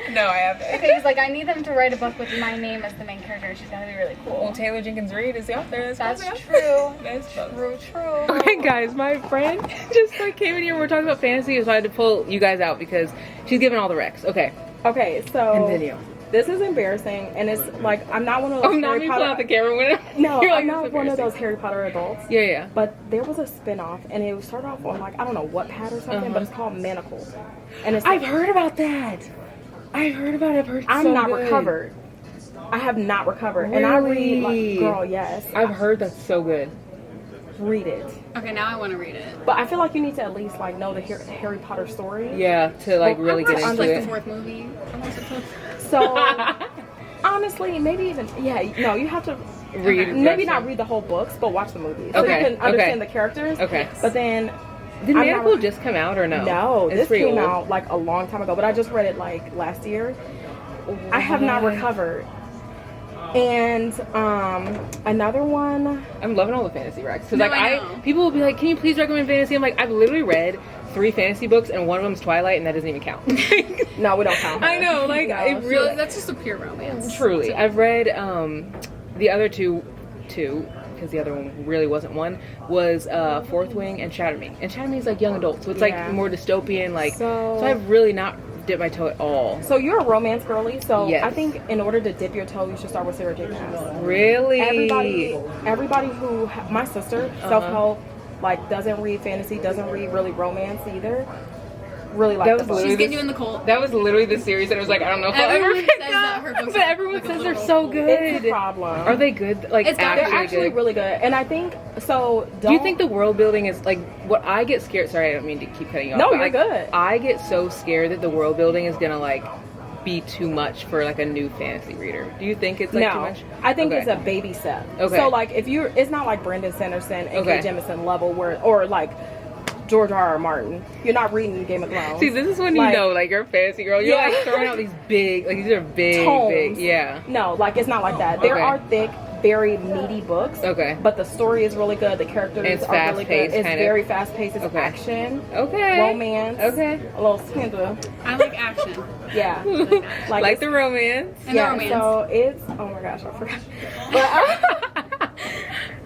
S2: though.
S1: No, I haven't.
S2: Okay, he's like, I need them to write a book with my name as the main character. She's gotta be really
S1: Well,
S2: cool.
S1: Taylor Jenkins Reid is the author.
S2: That's true.
S1: That's
S2: True.
S1: Okay, guys, my friend just like came in here. We're talking about fantasy, so I had to pull you guys out because she's giving all the recs. Okay,
S3: Okay, so
S1: and video.
S3: this is embarrassing, and it's like I'm not one of those
S1: I'm not
S3: Harry
S1: even pulling out
S3: Potter.
S1: the camera when
S3: No,
S1: you're like,
S3: I'm
S1: "This
S3: not
S1: is
S3: one of those
S1: embarrassing."
S3: Harry Potter adults.
S1: Yeah, yeah.
S3: But there was a spin-off, and it started off on like I don't know what pad or something, but it's called Manacled, and it's
S1: I've heard about that. I've heard about it. I've heard.
S3: I'm
S1: so
S3: not
S1: good.
S3: recovered. I have not recovered, and I read like girl, yes,
S1: I've heard that's so good.
S3: read it.
S2: Okay, now I want to read it.
S3: But I feel like you need to at least like know the Harry Potter story.
S1: Yeah, to like
S3: Well,
S1: really
S3: I'm
S1: get
S3: not-
S1: into
S2: Like
S1: it.
S2: the fourth movie.
S3: So honestly, maybe even no, you have to
S1: Read.
S3: maybe
S1: the
S3: not
S1: rest
S3: read the whole books, but watch the movies so
S1: Okay,
S3: you can understand
S1: okay.
S3: the characters.
S1: Okay.
S3: But then
S1: Did
S3: I'm
S1: Miracle
S3: not-
S1: just come out or no?
S3: no,
S1: It's
S3: this
S1: pretty
S3: came
S1: old.
S3: out like a long time ago, but I just read it like last year. I have not
S1: What?
S3: recovered. And another one.
S1: I'm loving all the fantasy recs because
S2: No,
S1: like
S2: I know.
S1: people will be like, "Can you please recommend fantasy?" I'm like, I've literally read 3 fantasy books and one of them's Twilight, and that doesn't even count.
S3: No, we don't count.
S1: I know, like
S3: No,
S1: it
S3: she-
S1: really.
S2: That's just a pure romance.
S1: Truly, I've read the other two because the other one really wasn't one was Fourth Wing and Shatter Me. And Shatter Me is like young adult, so it's
S3: Yeah.
S1: like more dystopian. Like
S3: So-
S1: so I've really not dipped my toe at all.
S3: So you're a romance girly, so
S1: Yes.
S3: I think in order to dip your toe, you should start with Sarah J. Maas.
S1: Really,
S3: Everybody who my sister self-help like doesn't read fantasy, doesn't read really romance either. Really like
S1: That
S3: the
S1: was
S3: book.
S1: literally
S2: She's getting you in the cold.
S1: That was literally the series that I was like, I don't know if I'll ever
S2: Everyone
S1: pick
S2: says that her
S1: up,
S2: books
S1: but
S2: are
S1: everyone
S2: like a
S1: says
S2: little
S1: they're so
S2: cold.
S1: good.
S3: It's a problem.
S1: Are they good? Like
S2: It's got-
S3: They're
S1: actually
S3: actually
S1: good?
S3: really good, and I think so.
S1: Do you think the world building is like what I get scared? Sorry, I don't mean to keep cutting you off.
S3: No,
S1: but,
S3: you're
S1: like,
S3: good.
S1: I get so scared that the world building is gonna like be too much for like a new fantasy reader. Do you think it's like too
S3: No,
S1: much?
S3: I think
S1: Okay.
S3: it's a baby step.
S1: Okay.
S3: So like if you're, it's not like Brandon Sanderson and
S1: Okay.
S3: Kate Jemisin level where, or like George R.R. Martin. You're not reading Game of Thrones.
S1: See, this is when you
S3: Like-
S1: know, like, you're a fantasy girl. You're
S3: Yeah.
S1: like throwing out these big, like these are big,
S3: Tomes.
S1: big, yeah.
S3: No, like it's not like that. There
S1: Okay.
S3: are thick, very meaty books.
S1: Okay.
S3: But the story is really good. The characters
S1: It's
S3: are really
S1: fast-paced,
S3: good. It's
S1: kind of.
S3: very fast paced. It's
S1: Okay.
S3: action,
S1: Okay.
S3: romance,
S1: Okay.
S3: a little scandal.
S2: I like action.
S3: Yeah.
S1: Like
S3: it's-
S1: the romance.
S2: And
S3: yeah,
S2: the romance.
S3: so it's oh my gosh, I forgot. But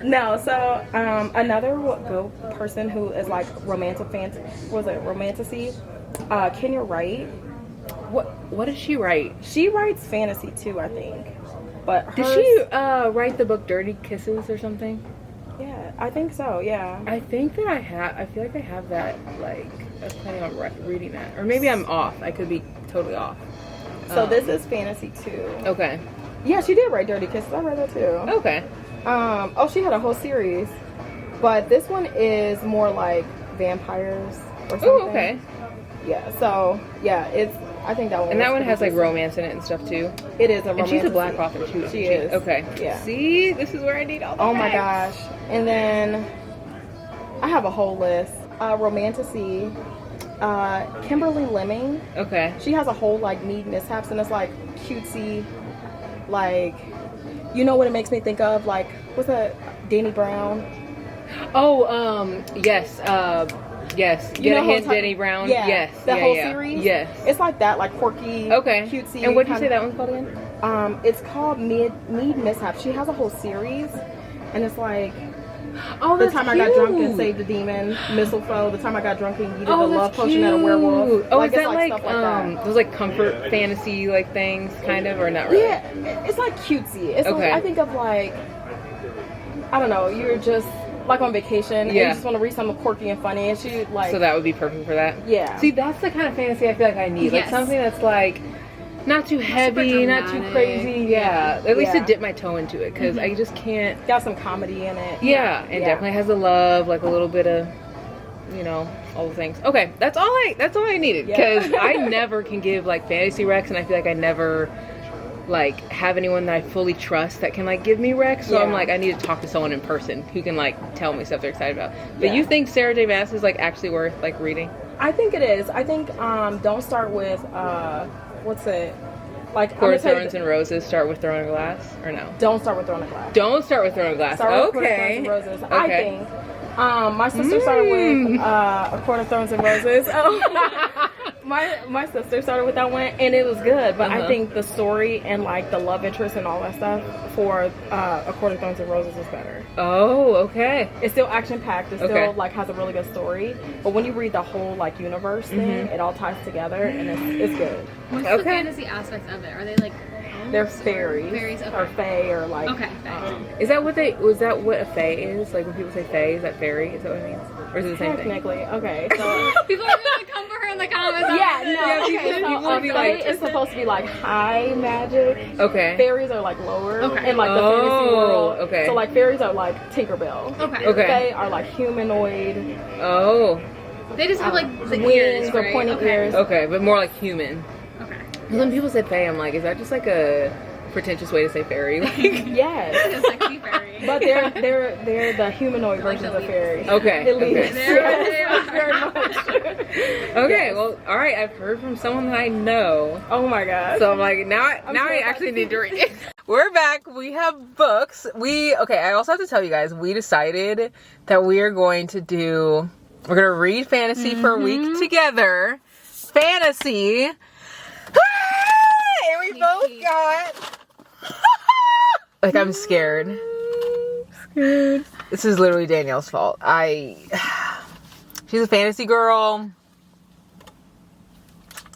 S3: no, so another good person who is like romantasy, Kenya Wright.
S1: What did she write?
S3: She writes fantasy too, I think. But
S1: Did
S3: hers-
S1: she write the book Dirty Kisses or something?
S3: Yeah, I think so. Yeah.
S1: I think that I feel like I have that, like, I was planning on reading that. Or maybe I'm off. I could be totally off.
S3: So this is fantasy too.
S1: Okay.
S3: Yeah, she did write Dirty Kisses. I read that too.
S1: Okay.
S3: Oh, she had a whole series, but this one is more like vampires or something.
S1: Oh, okay.
S3: Yeah. So yeah, it's. I think that one.
S1: And that
S3: was
S1: one has,
S3: pretty
S1: like, romance in it and stuff, too.
S3: decent. It is a
S1: And
S3: romance.
S1: she's a black author, too.
S3: She is.
S1: Okay.
S3: Yeah.
S1: See? This is where I need all the
S3: Oh my
S1: facts.
S3: gosh. And then I have a whole list. Romantasy. Kimberly Lemming.
S1: Okay.
S3: She has a whole like Mead Mishaps, and it's like cutesy, like, you know what it makes me think of? Like, what's that? Danny Brown.
S1: Oh, yes. Yes.
S3: You
S1: Get
S3: know
S1: a
S3: whole
S1: hint,
S3: time-
S1: Denny Brown.
S3: Yeah,
S1: Yes.
S3: the
S1: yeah,
S3: whole
S1: yeah.
S3: series.
S1: Yes.
S3: It's like that, like quirky,
S1: Okay.
S3: cutesy.
S1: And what did you say
S3: kinda-
S1: that one's called again?
S3: It's called Mead Mishap. She has a whole series, and it's like
S1: Oh,
S3: the
S1: that's
S3: time I got drunk and saved the demon, Mistletoe. The time I got drunk and yeeted the love potion at a werewolf.
S1: Oh,
S3: like,
S1: is that
S3: it's
S1: like
S3: stuff like that.
S1: those like comfort fantasy like things, kind of, or not really?
S3: Yeah, it's like cutesy. It's
S1: Okay.
S3: like, I think of like, I don't know, you're just like on vacation and you just want to read something quirky and funny, and she like.
S1: So that would be perfect for that.
S3: Yeah.
S1: See, that's the kind of fantasy I feel like I need. Like
S2: Yes.
S1: something that's like not too heavy, not too
S2: dramatic.
S1: crazy. Yeah. At least to
S3: Yeah.
S1: dip my toe into it, because I just can't.
S3: got some comedy in it.
S1: Yeah, and definitely has a love, like a little bit of, you know, all the things. Okay, that's all I needed, because
S3: Yeah.
S1: I never can give like fantasy recs, and I feel like I never like have anyone that I fully trust that can like give me recs. So I'm
S3: Yeah.
S1: like, I need to talk to someone in person who can like tell me stuff they're excited about. But
S3: Yeah.
S1: you think Sarah J. Maas is like actually worth like reading?
S3: I think it is. I think don't start with what's it? Like
S1: Court
S3: I'm
S1: of
S3: gonna tell you
S1: Thorns and Roses start with Throne of Glass, or no?
S3: don't start with Throne of Glass.
S1: Don't start with Throne of Glass.
S3: Start with
S1: Okay.
S3: Court of Thorns and Roses.
S1: Okay.
S3: I think. My sister started with A Court of Thorns and Roses. My sister started with that one, and it was good. But I think the story and like the love interest and all that stuff for A Court of Thorns and Roses is better.
S1: Oh, okay.
S3: It's still action packed. It still
S1: Okay.
S3: like has a really good story. But when you read the whole like universe thing, it all ties together, and it's good.
S2: What's
S1: Okay.
S2: the fantasy aspects of it? Are they like
S3: They're
S2: elves or
S3: fairies,
S2: Fairies,
S3: or
S2: okay.
S3: fae, or like
S2: Okay, fae.
S1: Is that what a fae is? Like when people say fae, is that fairy? Is that what it means? Or is it the same thing?
S3: Technically, okay. So
S2: People are gonna come for her in the comments.
S3: yeah,
S2: after
S3: no,
S2: this.
S3: okay.
S1: people
S3: So
S1: would be
S3: fae
S1: like-
S3: is supposed to be like high magic.
S1: Okay.
S3: Fairies are like lower
S2: Okay.
S3: in like the
S1: Oh,
S3: fantasy world.
S1: okay.
S3: So like fairies are like Tinkerbell.
S2: Okay.
S1: Okay.
S3: Fae are like humanoid,
S1: Oh,
S2: They just have like the
S3: wings
S2: ears,
S3: or
S2: right?
S3: pointy
S2: okay.
S3: ears.
S1: okay, but more like human.
S2: Okay.
S1: 'Cause when people say fae, I'm like, is that just like a pretentious way to say fairy? Like,
S3: Yes.
S2: It's a sexy fairy.
S3: But they're the humanoid
S2: Like
S3: versions
S2: the
S3: of fairies.
S1: okay.
S3: At least.
S1: Okay.
S3: Yes, very much.
S1: Okay. Well, all right. I've heard from someone that I know.
S3: Oh my god.
S1: So I'm like, now I
S3: so
S1: actually need to read it. We're back. We have books. I also have to tell you guys, we decided that we're going to read fantasy for a week together. Fantasy. And we both got like, I'm scared. This is literally Danielle's fault. She's a fantasy girl.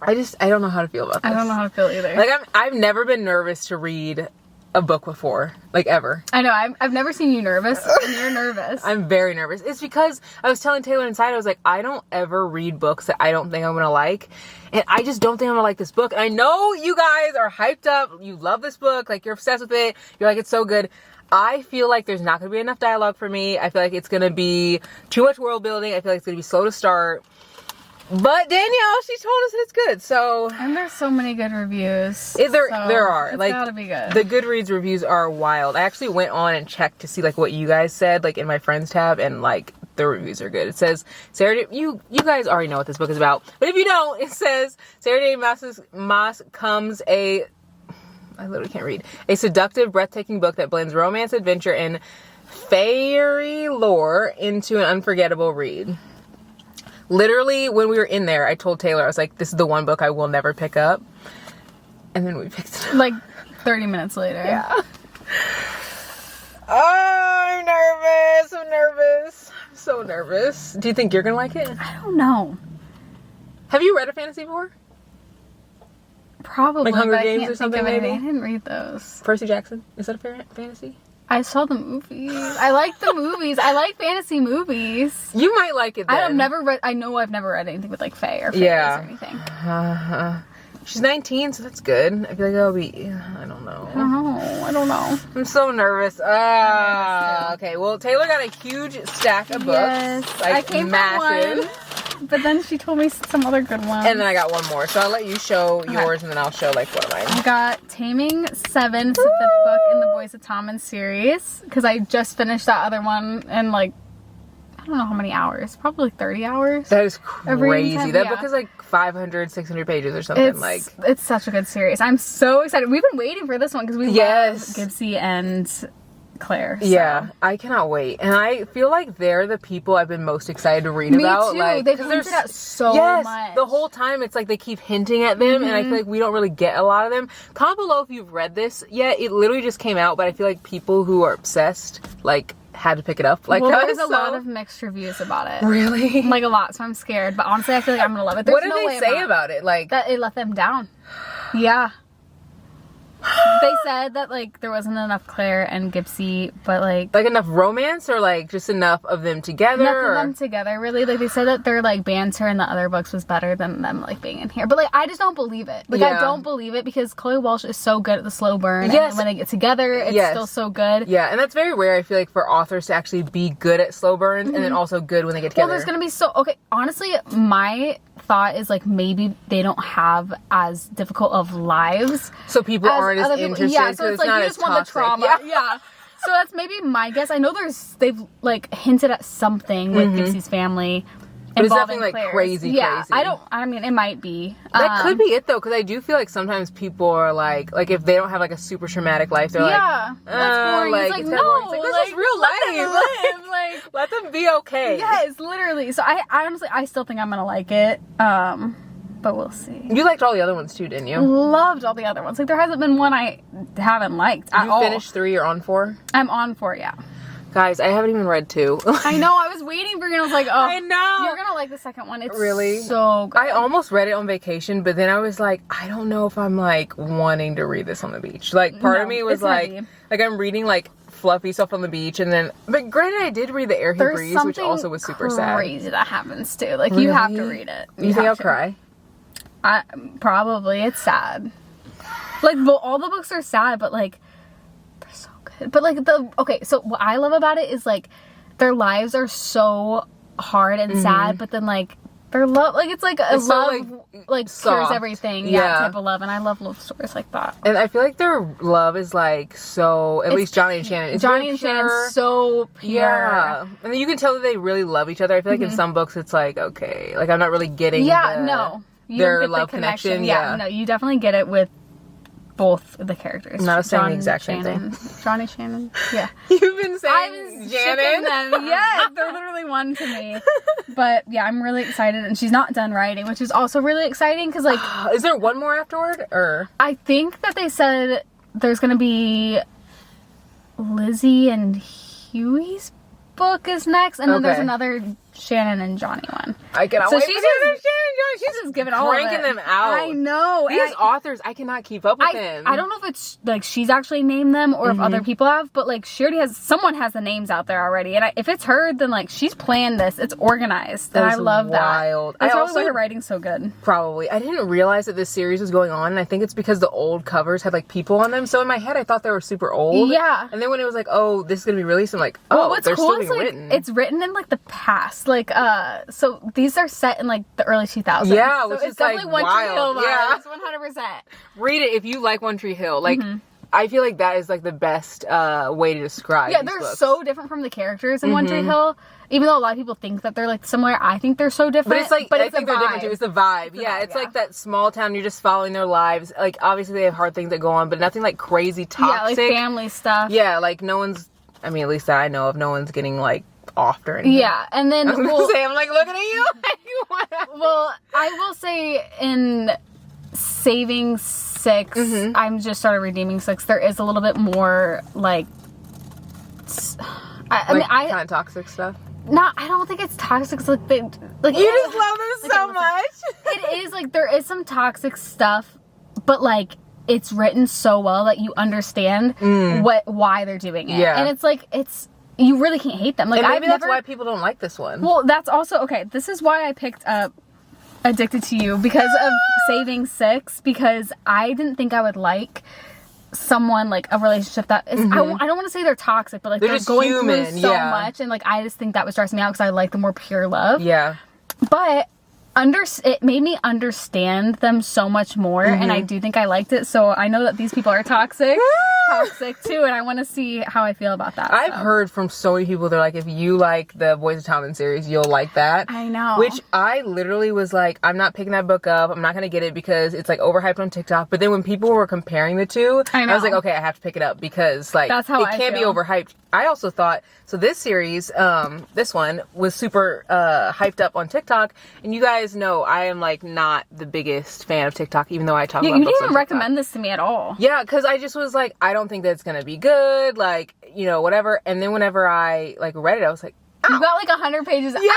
S1: I don't know how to feel about this.
S2: I don't know how to feel either.
S1: Like I've never been nervous to read a book before, like ever.
S2: I know. I've never seen you nervous, and you're nervous.
S1: I'm very nervous. It's because I was telling Taylor inside, I was like, I don't ever read books that I don't think I'm gonna like, and I just don't think I'm gonna like this book. And I know you guys are hyped up. You love this book. Like, you're obsessed with it. You're like, it's so good. I feel like there's not gonna be enough dialogue for me. I feel like it's gonna be too much world building. I feel like it's gonna be slow to start. But Danielle, she told us that it's good, so
S2: And there's so many good reviews.
S1: there are.
S2: It's
S1: Like,
S2: gotta be good.
S1: the Goodreads reviews are wild. I actually went on and checked to see like what you guys said, like in my friends tab, and like the reviews are good. It says Sarah, you guys already know what this book is about, but if you don't, it says Sarah J. Maas comes I literally can't read. A seductive, breathtaking book that blends romance, adventure, and fairy lore into an unforgettable read. Literally, when we were in there, I told Taylor, I was like, this is the one book I will never pick up. And then we picked it up.
S2: Like 30 minutes later.
S1: Yeah. Oh, I'm nervous. I'm so nervous. Do you think you're gonna like it?
S2: I don't know.
S1: Have you read a fantasy before?
S2: Probably.
S1: Like Hunger
S2: but I
S1: Games
S2: can't
S1: or something,
S2: think of any.
S1: maybe?
S2: I didn't read those.
S1: Percy Jackson? Is that a fantasy?
S2: I saw the movies. I like the movies. I like fantasy movies.
S1: You might like it then.
S2: I've never read read anything with like fae or fairies
S1: Yeah.
S2: or anything.
S1: She's 19, so that's good. I feel like that'll be, I don't know.
S2: I don't know.
S1: I'm so nervous. Okay. Well, Taylor got a huge stack of books.
S2: Yes.
S1: Like,
S2: I came
S1: massive.
S2: for one, but then she told me some other good ones.
S1: And then I got one more. So I'll let you show yours, and then I'll show like one of mine.
S2: I got Taming 7, it's the 5th book in the Boys of Tommen series, because I just finished that other one in like, I don't know how many hours, probably like 30 hours.
S1: That is
S2: Every
S1: crazy.
S2: time,
S1: That
S2: yeah.
S1: book is like 500, 600 pages or something.
S2: It's such a good series. I'm so excited. We've been waiting for this one because we
S1: Yes.
S2: love Gibbsy and Claire. So.
S1: Yeah, I cannot wait. And I feel like they're the people I've been most excited to read
S2: Me
S1: about.
S2: too.
S1: Like,
S2: They've hinted at so much.
S1: The whole time it's like they keep hinting at them, and I feel like we don't really get a lot of them. Comment below if you've read this yet. It literally just came out, but I feel like people who are obsessed, like, had to pick it up. Like,
S2: there's a lot of mixed reviews about it.
S1: Really?
S2: Like, a lot, so I'm scared. But honestly, I feel like I'm gonna love it. There's
S1: What did they say about it? Like,
S2: that it let them down. Yeah. They said that, like, there wasn't enough Claire and Gypsy, but, like
S1: enough romance, or like just enough of them together?
S2: Enough of them together, really. Like, they said that their, like, banter in the other books was better than them, like, being in here. But, like, I just don't believe it. Like, I don't believe it because Chloe Walsh is so good at the slow burn.
S1: Yes.
S2: And when they get together, it's still so good.
S1: Yeah, and that's very rare, I feel like, for authors to actually be good at slow burns and then also good when they get together.
S2: Well, there's gonna be okay, honestly, my thought is, like, maybe they don't have as difficult of lives.
S1: So people aren't as interested.
S2: Yeah, so it's like,
S1: not
S2: you
S1: as
S2: just want the trauma. Yeah. So that's maybe my guess. I know they've, like, hinted at something with Gypsy's family.
S1: But it's nothing like crazy.
S2: I mean, it might be.
S1: That could be it, though, because I do feel like sometimes people are like if they don't have, like, a super traumatic life, they're
S2: that's boring.
S1: Like,
S2: it's like,
S1: it's
S2: no,
S1: boring. It's like, this is real life.
S2: Like,
S1: let them be okay.
S2: Yes, literally. So I honestly, I still think I'm gonna like it. But we'll see.
S1: You liked all the other ones too, didn't you?
S2: Loved all the other ones. Like, there hasn't been one I haven't liked at all.
S1: You finished 3 or on 4?
S2: I'm on 4, yeah.
S1: Guys, I haven't even read 2.
S2: I know, I was waiting for you and I was like, oh,
S1: I know.
S2: You're gonna like the second one. It's
S1: really
S2: so good.
S1: I almost read it on vacation, but then I was like, I don't know if I'm, like, wanting to read this on the beach. Like, part of me was like I'm reading, like, fluffy stuff on the beach, and then, but granted, I did read The Air He Breathes, which also was super sad.
S2: Crazy that happens too. Like, you have to read it.
S1: You think I'll cry?
S2: Probably. It's sad. Like, well, all the books are sad, but, like, they're so good. But, like, so what I love about it is, like, their lives are so hard and sad, but then, like, their love, like, it's like a love, like cures everything, type of love, and I love stories like that.
S1: And I feel like their love is, like, so, at least Johnny and Shannon.
S2: Johnny and Shannon's so pure.
S1: Yeah. And then you can tell that they really love each other. I feel like in some books it's like, okay, like, I'm not really getting their love connection.
S2: Yeah, no, you definitely get it with both the characters.
S1: And I was saying the exact same thing.
S2: Johnny, Shannon. Yeah.
S1: You've been saying
S2: Shannon. Them. Yes, they're literally one to me. But yeah, I'm really excited, and she's not done writing, which is also really exciting because, like,
S1: is there one more afterward, or?
S2: I think that they said there's gonna be Lizzie and Huey's book is next, and then there's another Shannon and Johnny one.
S1: I cannot wait for Shannon and Johnny.
S2: She's just giving all of it.
S1: Cranking them out.
S2: I know.
S1: These authors, I cannot keep up with them.
S2: I don't know if it's, like, she's actually named them or if other people have, but, like, she already someone has the names out there already. And if it's her, then, like, she's planned this. It's organized. And I love
S1: wild.
S2: That. That's probably why her writing's so good.
S1: Probably. I didn't realize that this series was going on, and I think it's because the old covers had, like, people on them. So in my head, I thought they were super old.
S2: Yeah.
S1: And then when it was like, oh, this is going to be released, I'm like, oh,
S2: what's
S1: they're
S2: cool
S1: still being written.
S2: It's written in, like, the past. Like, so these are set in, like, the early 2000s.
S1: Yeah,
S2: so
S1: which
S2: it's
S1: is,
S2: definitely
S1: like,
S2: One Tree Hill
S1: wild. Yeah.
S2: It's 100%.
S1: Read it if you like One Tree Hill. Like, I feel like that is, like, the best way to describe these
S2: they're
S1: books.
S2: so different from the characters in One Tree Hill. Even though a lot of people think that they're, like, similar, I think they're so different.
S1: But it's like, I think they're different too. It's the vibe.
S2: It's
S1: like that small town. You're just following their lives. Like, obviously they have hard things that go on, but nothing like crazy toxic.
S2: Yeah, like family stuff.
S1: Yeah, like no one's, I mean, at least that I know of, no one's getting, like, offed or anything.
S2: Yeah, and then
S1: I'm like looking at you.
S2: Well, I will say in Saving 6, I'm just started redeeming 6. There is a little bit more, like, I mean,
S1: kind of toxic stuff.
S2: I don't think it's toxic. It's like you
S1: just love them so much.
S2: It is, like, there is some toxic stuff, but, like, it's written so well that you understand why they're doing it. Yeah, and it's like you really can't hate them. Like,
S1: and maybe that's why people don't like this one.
S2: Well, that's also okay. This is why I picked up Addicted to You, because of Saving 6, because I didn't think I would like someone, like, a relationship that is, I don't want to say they're toxic, but, like, they're going through so much, and, like, I just think that was stressing me out because I like the more pure love.
S1: Yeah.
S2: But it made me understand them so much more, and I do think I liked it. So I know that these people are toxic too, and I want to see how I feel about that.
S1: I've heard from so many people, they're like, if you like the Boys of Tommen series, you'll like that.
S2: I know.
S1: Which I literally was like, I'm not picking that book up. I'm not gonna get it because it's like overhyped on TikTok. But then when people were comparing the two, I was like, okay, I have to pick it up because like
S2: that's how
S1: it can't be overhyped. I also thought, so this series, this one was super hyped up on TikTok, and you guys know I am like not the biggest fan of TikTok, even though I talk about
S2: you
S1: books
S2: didn't even recommend this to me at all.
S1: Yeah, because I just was like, I don't think that it's gonna be good, like, you know, whatever. And then whenever I like read it, I was like, ow.
S2: You got like 100 pages.
S1: Yeah,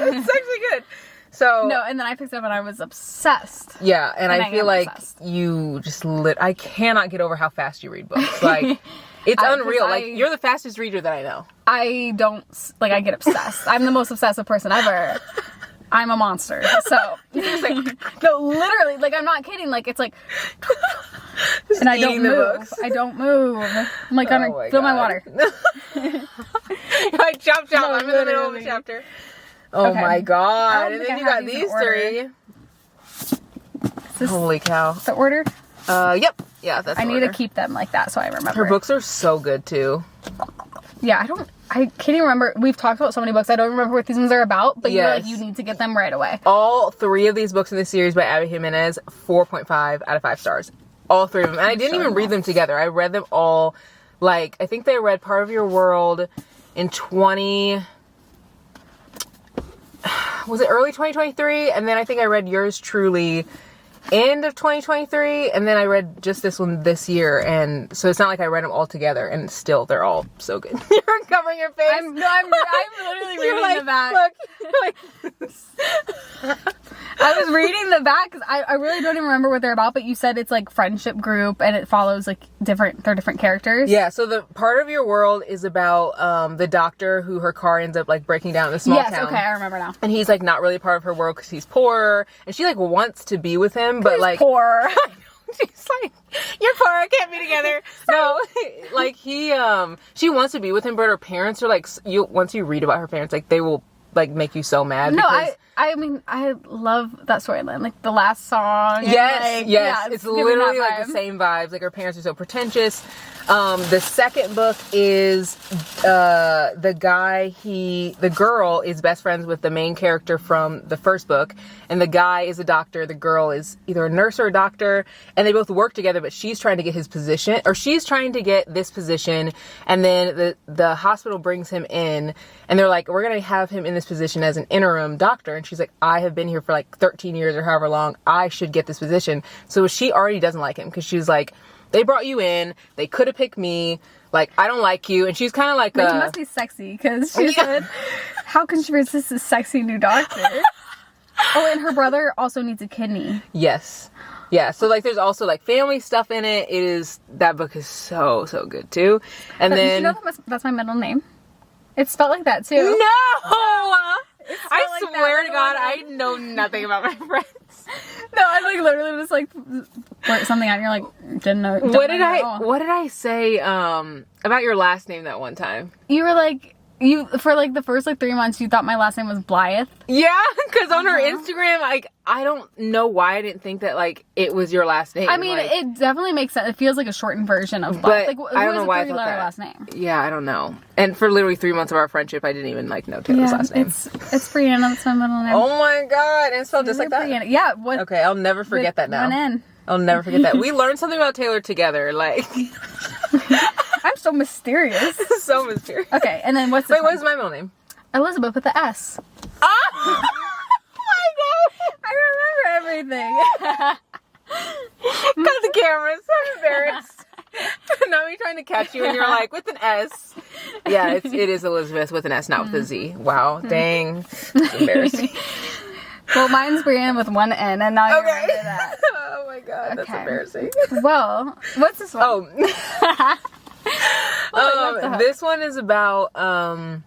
S1: it's actually good. So
S2: no, and then I picked it up and I was obsessed.
S1: Yeah, and I feel like
S2: obsessed.
S1: you just I cannot get over how fast you read books. Like, it's unreal. Like, you're the fastest reader that I know.
S2: I don't, like, I get obsessed. I'm the most obsessive person ever. I'm a monster. So, no, literally, like, I'm not kidding. Like, it's like, and I don't move. I don't move. I'm like, fill my water.
S1: Like, chop. No, I'm in the middle of a chapter. Oh my god. And then you got these three. Holy cow.
S2: The order?
S1: Yep. Yeah, that's
S2: I need to keep them like that so I remember.
S1: Her books are so good too.
S2: Yeah, I can't even remember. We've talked about so many books. I don't remember what these ones are about, but you're like, you need to get them right away.
S1: All three of these books in this series by Abby Jimenez, 4.5 out of 5 stars. All three of them. And I didn't even read them together. I read them all, like, I think they read Part of Your World in was it early 2023? And then I think I read Yours Truly end of 2023, and then I read just this one this year, and so it's not like I read them all together, and still they're all so good. You're covering your face.
S2: I'm literally reading the back.
S1: Look.
S2: I was reading the back because I really don't even remember what they're about, but you said it's like friendship group and it follows like they're different characters.
S1: Yeah, so the Part of Your World is about the doctor who her car ends up like breaking down in the small town.
S2: Yes, okay, I remember now.
S1: And he's like not really a part of her world because he's poor, and she like wants to be with him, but like
S2: poor.
S1: She's like, you're poor, I can't be together. No, like she wants to be with him, but her parents are like, once you read about her parents, like they will like make you so mad.
S2: No, I mean, I love that storyline. Like the last song.
S1: Yes,
S2: like,
S1: yes. Yeah, it's literally like the same vibes. Like her parents are so pretentious. The second book is the girl is best friends with the main character from the first book, and the guy is a doctor. The girl is either a nurse or a doctor, and they both work together, but she's trying to get his position, or she's trying to get this position, and then the hospital brings him in, and they're like, we're gonna have him in this position as an interim doctor, and she's like, I have been here for like 13 years or however long, I should get this position. So she already doesn't like him, because she's like, they brought you in, they could have picked me, like, I don't like you. And she's kind of like
S2: he must be sexy, because she said, how can she resist this sexy new doctor? Oh, and her brother also needs a kidney.
S1: Yes. Yeah, so like there's also like family stuff in it. That book is so good too. And then...
S2: Did you know that's my middle name? It's spelled like that too.
S1: No! I swear to God, I know nothing about my friends.
S2: No, I like literally just like blurt something out and you're like, didn't know.
S1: What did I say about your last name that one time?
S2: You were like, for like the first like 3 months you thought my last name was Blythe.
S1: Yeah, because on her Instagram, like, I don't know why I didn't think that like it was your last name.
S2: I mean, like, it definitely makes sense. It feels like a shortened version of Blythe. Like,
S1: I don't know why I thought that.
S2: Last name.
S1: Yeah, I don't know. And for literally 3 months of our friendship, I didn't even like know Taylor's last name.
S2: It's Brianna. That's my middle name.
S1: Oh my God, and spelled just like that.
S2: Brianna. Yeah.
S1: Okay, I'll never forget that now.
S2: One N.
S1: I'll never forget that. We learned something about Taylor together. Like,
S2: I'm so mysterious.
S1: So mysterious.
S2: Okay, and then what's
S1: what is my middle name?
S2: Elizabeth with the S.
S1: Oh my God!
S2: I remember everything.
S1: Got the camera. So embarrassed. Now we're trying to catch you, and you're like with an S. Yeah, it is Elizabeth with an S, not with a Z. Wow, dang, it's embarrassing.
S2: Well, mine's Brianna with one N, and now you remember that.
S1: Oh my God, that's embarrassing.
S2: Well, what's this one?
S1: This one is about God,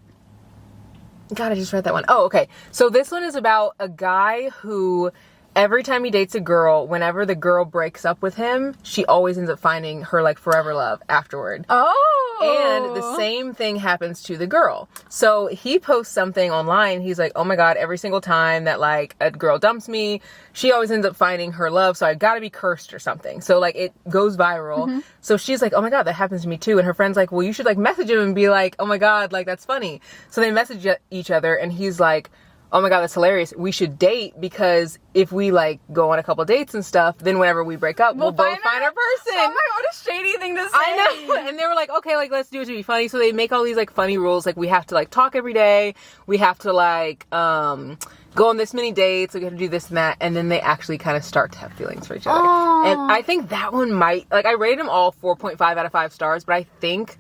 S1: I just read that one. Oh, okay. So this one is about a guy who every time he dates a girl, whenever the girl breaks up with him, she always ends up finding her like forever love afterward. And the same thing happens to the girl. So he posts something online. He's like, oh my God, every single time that like a girl dumps me, she always ends up finding her love. So I've got to be cursed or something. So like it goes viral. So she's like, oh my God, that happens to me too. And her friend's like, well, you should like message him and be like, oh my God, like that's funny. So they message each other and he's like, oh my God, that's hilarious. We should date because if we like go on a couple dates and stuff, then whenever we break up, we'll both find our person.
S2: Oh my God, what a shady thing to say.
S1: I know. And they were like, okay, like let's do it to be funny. So they make all these like funny rules. Like we have to like talk every day. We have to like go on this many dates. We have to do this and that. And then they actually kind of start to have feelings for each other.
S2: Aww.
S1: And I think that one might, like I rated them all 4.5 out of 5 stars, but I think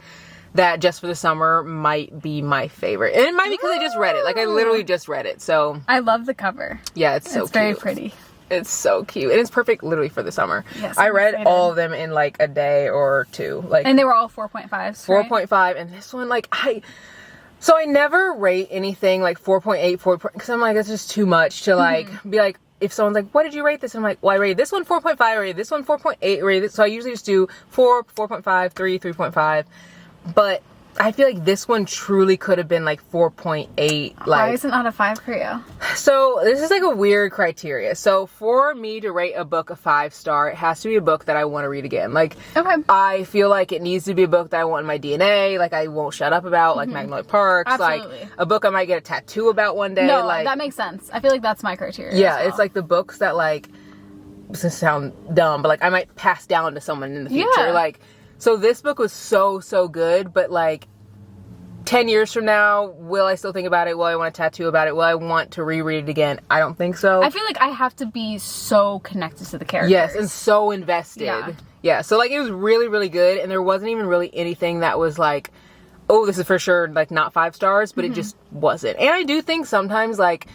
S1: that Just for the Summer might be my favorite. And it might be because I just read it. Like, I literally just read it, so.
S2: I love the cover.
S1: Yeah, it's so cute.
S2: It's very pretty.
S1: It's so cute. And it's perfect literally for the summer.
S2: Yes,
S1: I read all of them in, like, a day or two. Like,
S2: and they were all 4.5s,
S1: 4.5, and this one, like, so I never rate anything, like, 4.8, 4. Because I'm like, it's just too much to, like, be like, if someone's like, what did you rate this? I'm like, well, I rated this one 4.5, I rated this one 4.8, I rated this. So I usually just do 4, 4.5, 3, 3.5. But I feel like this one truly could have been like 4.8. Like,
S2: why isn't that a 5 for you?
S1: So this is like a weird criteria. So for me to rate a book a 5-star, it has to be a book that I want to read again. Like,
S2: okay.
S1: I feel like it needs to be a book that I want in my DNA. Like, I won't shut up about, like Magnolia Parks.
S2: Absolutely.
S1: Like a book I might get a tattoo about one day.
S2: No,
S1: like,
S2: that makes sense. I feel like that's my criteria.
S1: yeah,
S2: as well.
S1: it's like the books that like, this sound dumb, but like I might pass down to someone in the future.
S2: Yeah.
S1: Like, so this book was so good, but like 10 years from now, will I still think about it? Will I want a tattoo about it? Will I want to reread it again? I don't think so.
S2: I feel like I have to be so connected to the characters.
S1: Yes, and so invested. Yeah, so like it was really good, and there wasn't even really anything that was like, oh, this is for sure like not 5 stars, but it just wasn't. And I do think sometimes like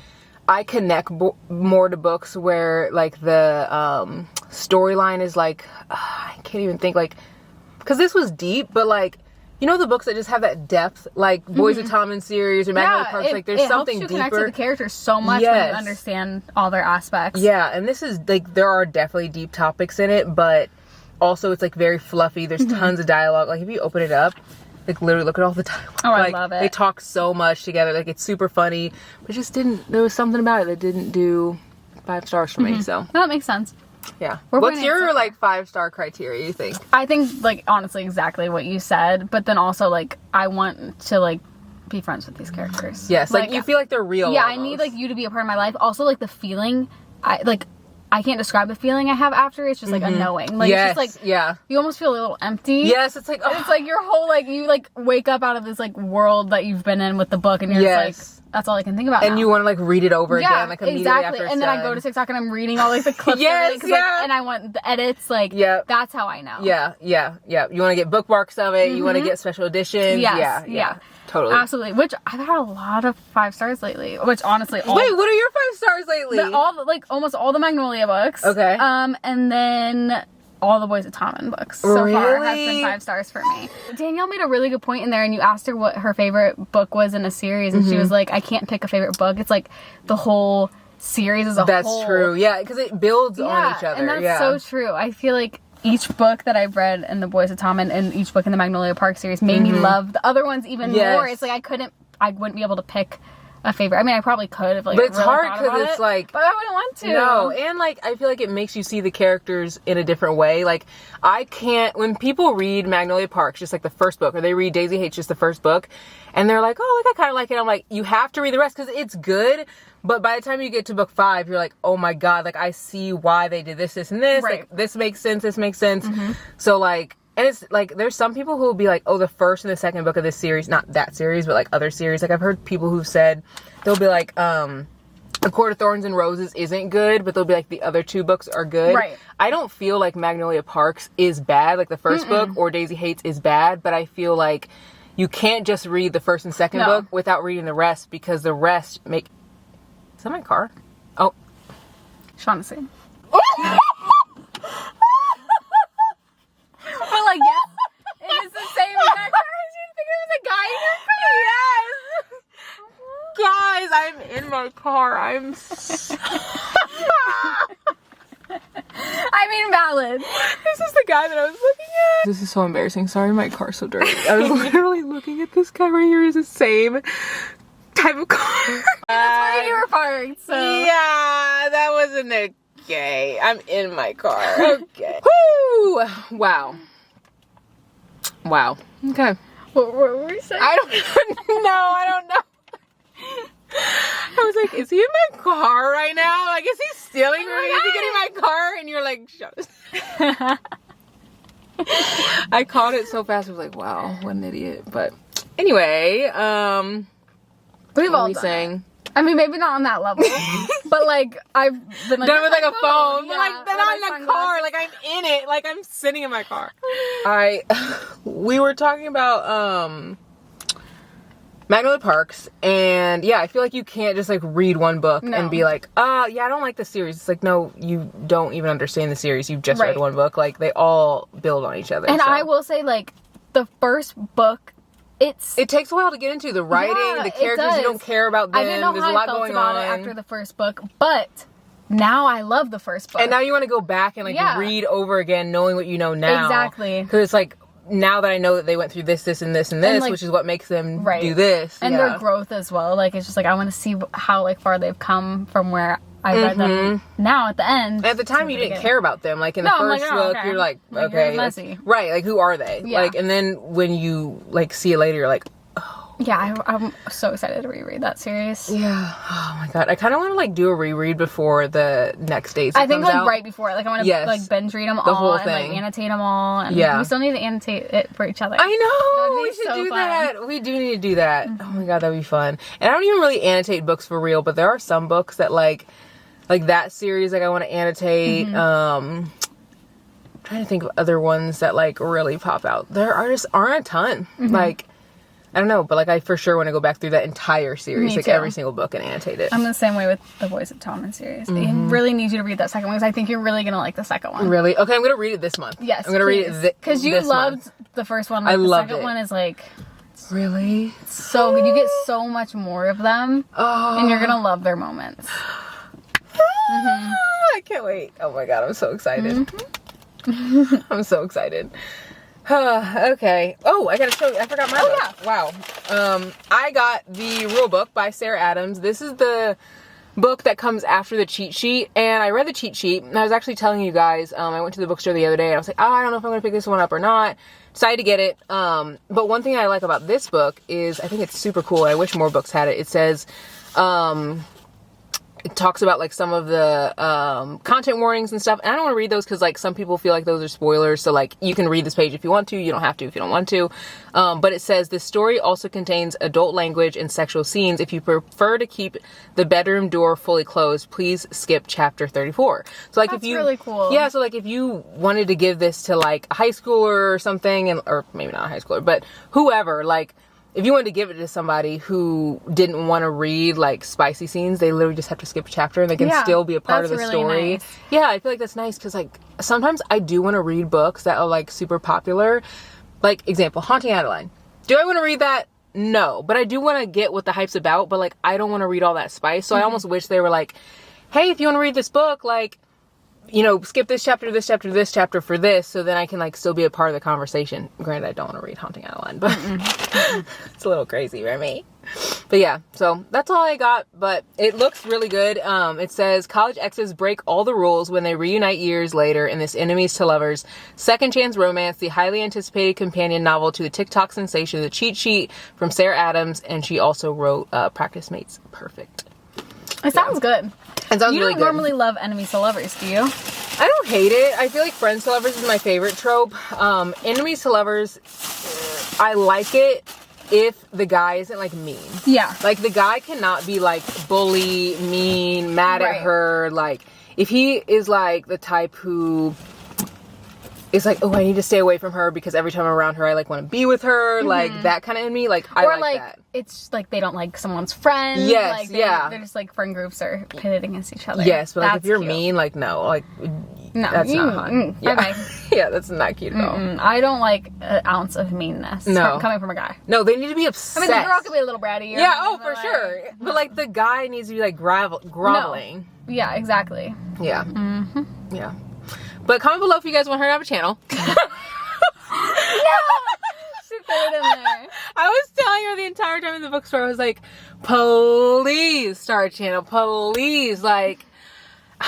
S1: I connect more to books where like the storyline is like, I can't even think, like, because this was deep, but like, you know, the books that just have that depth, like Boys of Tommen series or Magnolia Parks, like there's something deeper. It helps you connect
S2: to the characters so much when you understand all their aspects.
S1: Yeah, and this is like, there are definitely deep topics in it, but also it's like very fluffy. There's tons of dialogue. Like if you open it up, like literally look at all the dialogue.
S2: Oh,
S1: like,
S2: I love it.
S1: They talk so much together. Like it's super funny, but just didn't, there was something about it that didn't do 5 stars for me, so.
S2: That makes sense.
S1: Yeah. What's your like 5-star criteria, you think?
S2: I think like honestly exactly what you said, but then also like I want to like be friends with these characters.
S1: Yes, like you feel like they're real.
S2: Yeah,
S1: almost.
S2: I need like you to be a part of my life. Also like the feeling, I can't describe the feeling I have after. It's just like a knowing. Like
S1: yes,
S2: it's just like you almost feel a little empty.
S1: Yes, it's like
S2: it's like your whole like you like wake up out of this like world that you've been in with the book and you're just like, that's all I can think about.
S1: And
S2: now.
S1: you want to like read it over again, like immediately
S2: exactly.
S1: after it's
S2: And then
S1: done.
S2: I go to TikTok and I'm reading all like the clips.
S1: Yes,
S2: like, and I want the edits. Like that's how I know.
S1: Yeah. You want to get bookmarks of it. You want to get special editions.
S2: Yes,
S1: yeah. Totally.
S2: Absolutely. Which I've had a lot of 5 stars lately. Which honestly,
S1: wait, what are your 5 stars lately?
S2: Almost all the Magnolia books.
S1: Okay.
S2: And then all the Boys of Tommen books so far have been 5 stars for me. Danielle made a really good point in there, and you asked her what her favorite book was in a series, and she was like, "I can't pick a favorite book. It's like the whole series as a whole."
S1: That's true. Yeah, because it builds on each other.
S2: And that's so true. I feel like each book that I've read in the Boys of Tommen and each book in the Magnolia Park series made me love the other ones even more. It's like I wouldn't be able to pick a favorite. I mean, I probably could if like,
S1: but it's
S2: really
S1: hard because it's like,
S2: but I wouldn't want to.
S1: No, and like I feel like it makes you see the characters in a different way. Like I can't, when people read Magnolia Parks, just like the first book, or they read Daisy Hates just the first book, and they're like, oh, like I kind of like it. I'm like, you have to read the rest because it's good. But by the time you get to book 5, you're like, oh my god, like I see why they did this, and this.
S2: Right.
S1: Like this makes sense. This makes sense. So like. And it's like, there's some people who will be like, oh, the first and the second book of this series, not that series, but like other series. Like I've heard people who've said, they'll be like, A Court of Thorns and Roses isn't good, but they'll be like, the other 2 books are good.
S2: Right.
S1: I don't feel like Magnolia Parks is bad, like the first book, or Daisy Hates is bad, but I feel like you can't just read the first and second book without reading the rest, because the rest make... Is that my car? Oh.
S2: Shaughnessy. But like, yes, it is the same exact car. You think there was a guy in your car?
S1: Yes! Guys, I'm in my car. I'm
S2: I mean, valid.
S1: This is the guy that I was looking at. This is so embarrassing. Sorry, my car's so dirty. I was literally looking at this guy right here. Is the same type of car.
S2: That's where you were parked, so.
S1: Yeah, that wasn't okay. I'm in my car. Okay. Woo! Wow. Wow. Okay.
S2: What were we saying?
S1: I don't know. I don't know. I was like, is he in my car right now? Like, is he stealing from me? Is he getting my car? And you're like, shut up. I caught it so fast. I was like, wow, what an idiot. But anyway,
S2: We've
S1: what
S2: all
S1: were we
S2: done
S1: saying?
S2: it. I mean, maybe not on that level, but like I've been like
S1: Done with like a phone, but
S2: yeah,
S1: like then
S2: or,
S1: I'm in the car, like I'm in it, like I'm sitting in my car. We were talking about Magnolia Parks, and yeah, I feel like you can't just like read one book and be like, yeah, I don't like the series. It's like, no, you don't even understand the series. You've just read one book. Like they all build on each other.
S2: And I will say, like, the first book, it
S1: takes a while to get into the writing, the characters. You don't care about them.
S2: I didn't know
S1: There's
S2: how
S1: a lot
S2: I felt
S1: going
S2: about
S1: on
S2: it after the first book, but now I love the first book.
S1: And now you want to go back and like read over again, knowing what you know now.
S2: Exactly.
S1: Because it's like, now that I know that they went through this, this, and this, and this, like, which is what makes them do this.
S2: And their growth as well. Like, it's just like, I want to see how like far they've come from where I read them now at the end.
S1: At the time, you didn't care about them. Like, in the first book, you're like, okay.
S2: Messy.
S1: Right, like, who are they?
S2: Yeah.
S1: Like, and then when you, like, see it later, you're like,
S2: yeah, I'm so excited to reread that series.
S1: Yeah. Oh my god. I kind of want to like do a reread before the next days.
S2: I think like right before it. Like I want to like binge read them all
S1: whole
S2: and like annotate them all. And we still need to annotate it for each other.
S1: I know. We should
S2: so
S1: do
S2: fun.
S1: that. We do need to do that. Oh my god, that'd be fun. And I don't even really annotate books for real, but there are some books that like that series like I want to annotate. I'm trying to think of other ones that like really pop out. There aren't a ton. Like I don't know, but like I for sure want to go back through that entire series, like every single book, and annotate it.
S2: I'm the same way with the Voice of Tommen series. I really need you to read that second one because I think you're really gonna like the second one.
S1: Really? Okay, I'm gonna read it this month.
S2: Yes,
S1: I'm gonna read it
S2: because you loved the first one. Like, I loved it. The second one is like
S1: really
S2: so good. You get so much more of them, and you're gonna love their moments.
S1: I can't wait. Oh my god, I'm so excited. I'm so excited. Okay. Oh, I gotta show you. I forgot my book. Yeah. Wow. I got the rule book by Sarah Adams. This is the book that comes after the cheat sheet, and I read the cheat sheet, and I was actually telling you guys, I went to the bookstore the other day, and I was like, I don't know if I'm gonna pick this one up or not. Decided to get it. But one thing I like about this book is I think it's super cool. I wish more books had it. It says, it talks about like some of the content warnings and stuff, and I don't want to read those because like some people feel like those are spoilers, so like you can read this page if you want to, you don't have to if you don't want to, but it says this story also contains adult language and sexual scenes. If you prefer to keep the bedroom door fully closed, please skip chapter 34. So like,
S2: that's
S1: if you
S2: really cool.
S1: Yeah, so like if you wanted to give this to like a high schooler or something, and or maybe not a high schooler, but whoever, like if you wanted to give it to somebody who didn't want to read like spicy scenes, they literally just have to skip a chapter and they can still be a part of the
S2: really
S1: story.
S2: Nice.
S1: Yeah, I feel like that's nice because like sometimes I do want to read books that are like super popular. Like example, Haunting Adeline. Do I want to read that? No, but I do want to get what the hype's about, but like I don't want to read all that spice. So I almost wish they were like, hey, if you want to read this book, like, you know, skip this chapter, this chapter, this chapter for this, so then I can like still be a part of the conversation. Granted, I don't want to read Haunting Adeline, but it's a little crazy for me. But yeah, so that's all I got, but it looks really good. It says college exes break all the rules when they reunite years later in this enemies to lovers second chance romance, the highly anticipated companion novel to the TikTok sensation The Cheat Sheet from Sarah Adams, and she also wrote Practice Mates Perfect.
S2: It sounds good.
S1: It sounds
S2: you
S1: really
S2: don't
S1: good.
S2: normally love enemies to lovers, do you?
S1: I don't hate it. I feel like friends to lovers is my favorite trope. Enemies to lovers, I like it if the guy isn't like mean. Yeah. Like the guy cannot be like bully, mean, mad at her. Like if he is like the type who is like, oh, I need to stay away from her because every time I'm around her, I like want to be with her. Like that kind of enemy. Like I like that.
S2: It's like they don't like someone's friend.
S1: Yes,
S2: like they're just like friend groups are pitted against each other.
S1: Yes, but like if you're mean, like no, like
S2: no,
S1: that's not hot. Yeah.
S2: Okay.
S1: Yeah, that's not cute at all.
S2: I don't like an ounce of meanness coming from a guy.
S1: No, they need to be obsessed.
S2: I mean, the girl could be a little bratty.
S1: Yeah, oh, for sure. But like the guy needs to be like groveling.
S2: No. Yeah, exactly.
S1: Yeah. Yeah. But comment below if you guys want her to have a channel.
S2: No! She threw it in there.
S1: I was telling her the entire time in the bookstore, I was like, please start a channel, please. Like,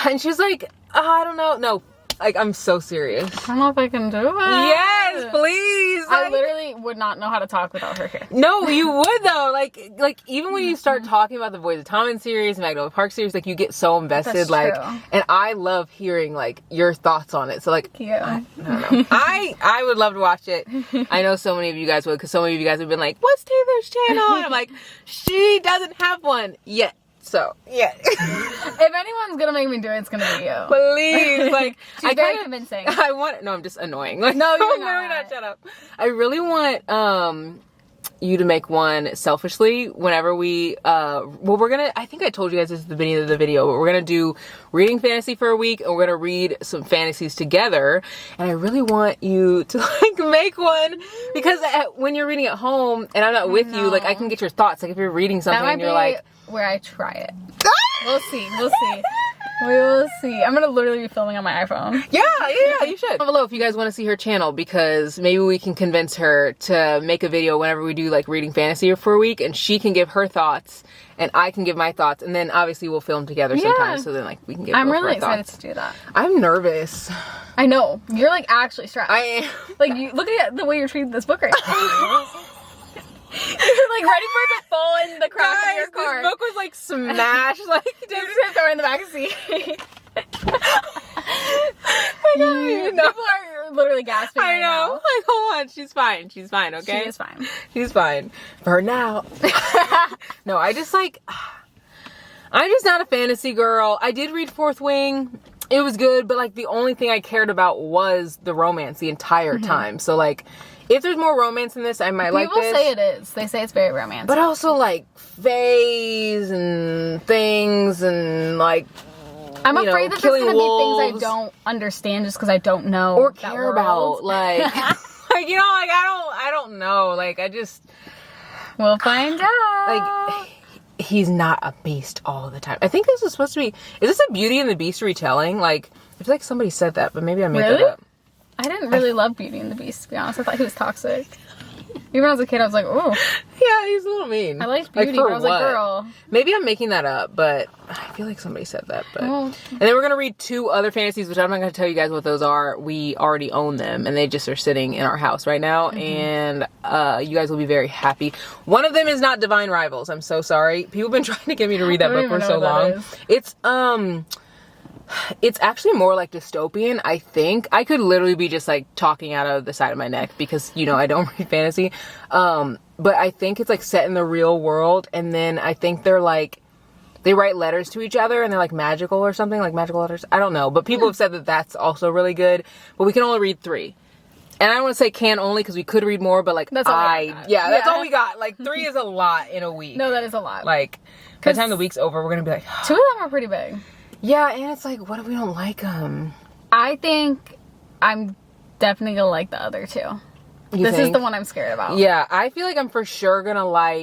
S1: and she's like, oh, I don't know. No, like, I'm so serious.
S2: I don't know if I can do it.
S1: Yes, please.
S2: I
S1: Like,
S2: literally would not know how to talk without her here.
S1: no, you would though. Like even when you start talking about the Boys of Tommen series, Magnolia Park series, like you get so invested.
S2: That's
S1: like,
S2: true.
S1: and I love hearing like your thoughts on it. So like,
S2: Yeah.
S1: I don't know. I would love to watch it. I know so many of you guys would, because so many of you guys have been like, "What's Taylor's channel?" And I'm like, she doesn't have one yet. So yeah.
S2: If anyone's gonna make me do it, it's gonna be you.
S1: Please, like,
S2: She's very convincing.
S1: I want. No, I'm just annoying. Like,
S2: No, you're
S1: I'm literally not. Shut up. I really want you to make one selfishly whenever we well, we're gonna. I think I told you guys this at the beginning of the video, but we're gonna do reading fantasy for a week, and we're gonna read some fantasies together. And I really want you to like make one, because when you're reading at home and I'm not with you, like I can get your thoughts. Like if you're reading something
S2: That might
S1: and you're
S2: be
S1: like,
S2: where I try it. We'll see. We'll see. We will see. I'm gonna literally be filming on my iPhone.
S1: yeah, you should. Comment below if you guys want to see her channel, because maybe we can convince her to make a video whenever we do like reading fantasy for a week, and she can give her thoughts and I can give my thoughts, and then obviously we'll film together sometimes, so then like we can get
S2: I'm
S1: both
S2: really
S1: our
S2: excited
S1: thoughts.
S2: to do that.
S1: I'm nervous.
S2: I know. You're like actually stressed.
S1: I am.
S2: Like you look at the way you're treating this book right now. You're like ready for it to fall in the crack of your car.
S1: This book was like smashed. Like,
S2: You're just gonna throw it in the back seat.
S1: I don't even know.
S2: People are literally gasping.
S1: I
S2: right
S1: know.
S2: now.
S1: Like, hold on. She's fine. She's fine. Okay.
S2: She is fine.
S1: She's fine. For now. No, I just like. I'm just not a fantasy girl. I did read Fourth Wing. It was good, but like the only thing I cared about was the romance the entire time. So like, if there's more romance in this, I might like this.
S2: People say it is. They say it's very romantic.
S1: But also like fays and things and like.
S2: I'm
S1: you know,
S2: afraid that there's
S1: killing
S2: gonna
S1: wolves.
S2: be things I don't understand just because I don't know
S1: Or
S2: that
S1: care
S2: world.
S1: about. Like, like, you know, like I don't know. Like I just.
S2: We'll find out.
S1: Like, he's not a beast all the time. I think this is supposed to be. Is this a Beauty and the Beast retelling? Like, I feel like somebody said that, but maybe I made
S2: Really?
S1: that up.
S2: I didn't really love Beauty and the Beast, to be honest. I thought he was toxic. Even when I was a kid, I was like, oh.
S1: Yeah, he's a little mean.
S2: I liked Beauty,
S1: for
S2: but I was like,
S1: what?
S2: girl.
S1: Maybe I'm making that up, but I feel like somebody said that. But
S2: Oh.
S1: And then we're gonna read 2 other fantasies, which I'm not gonna tell you guys what those are. We already own them, and they just are sitting in our house right now. And you guys will be very happy. One of them is not Divine Rivals. I'm so sorry. People have been trying to get me to read that
S2: I don't
S1: book for
S2: even
S1: so
S2: know what that
S1: long. It's actually more like dystopian, I think. I could literally be just like talking out of the side of my neck because, you know, I don't read fantasy. But I think it's like set in the real world, and then I think they're like, they write letters to each other and they're like magical or something, like magical letters. I don't know, but people have said that that's also really good, but we can only read 3. And I don't want to say can only because we could read more, but like
S2: That's all we got.
S1: that's all we got. Like 3 is a lot in a week.
S2: No, that is a lot.
S1: Like by the time the week's over, we're gonna be like
S2: 2 of them are pretty big.
S1: yeah, and it's like, what if we don't like them?
S2: I think I'm definitely gonna like the other 2. This is the one I'm scared about.
S1: Yeah, I feel like I'm for sure gonna like,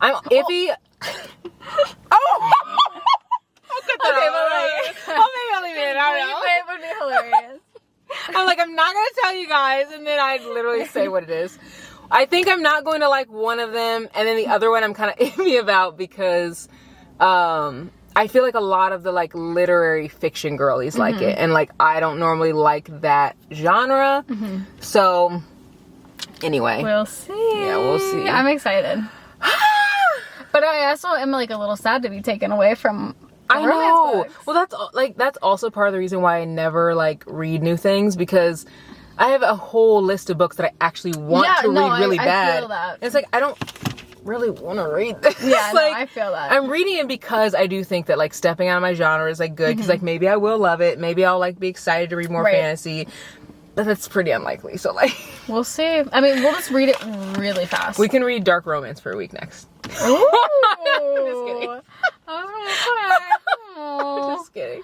S1: I'm iffy. Oh!
S2: Okay, but like,
S1: Oh, maybe I'll leave it in. I don't know.
S2: it would be hilarious.
S1: I'm like, I'm not gonna tell you guys, and then I literally say what it is. I think I'm not going to like one of them, and then the other one I'm kind of iffy about because I feel like a lot of the like literary fiction girlies like it, and like I don't normally like that genre. So anyway,
S2: We'll see.
S1: Yeah, we'll see.
S2: I'm excited. But I also am like a little sad to be taken away from the
S1: I
S2: romance
S1: know.
S2: books.
S1: Well, that's also part of the reason why I never like read new things, because I have a whole list of books that I actually want to read really bad.
S2: I feel that.
S1: And it's like I don't really want to read this.
S2: Yeah,
S1: like,
S2: no, I feel that.
S1: I'm reading it because I do think that like stepping out of my genre is like good, because like maybe I will love it, maybe I'll like be excited to read more fantasy, but that's pretty unlikely. So like
S2: We'll see. I mean, we'll just read it really fast.
S1: we can read dark romance for a week next.
S2: Ooh.
S1: I'm just kidding.
S2: I was gonna
S1: Just kidding.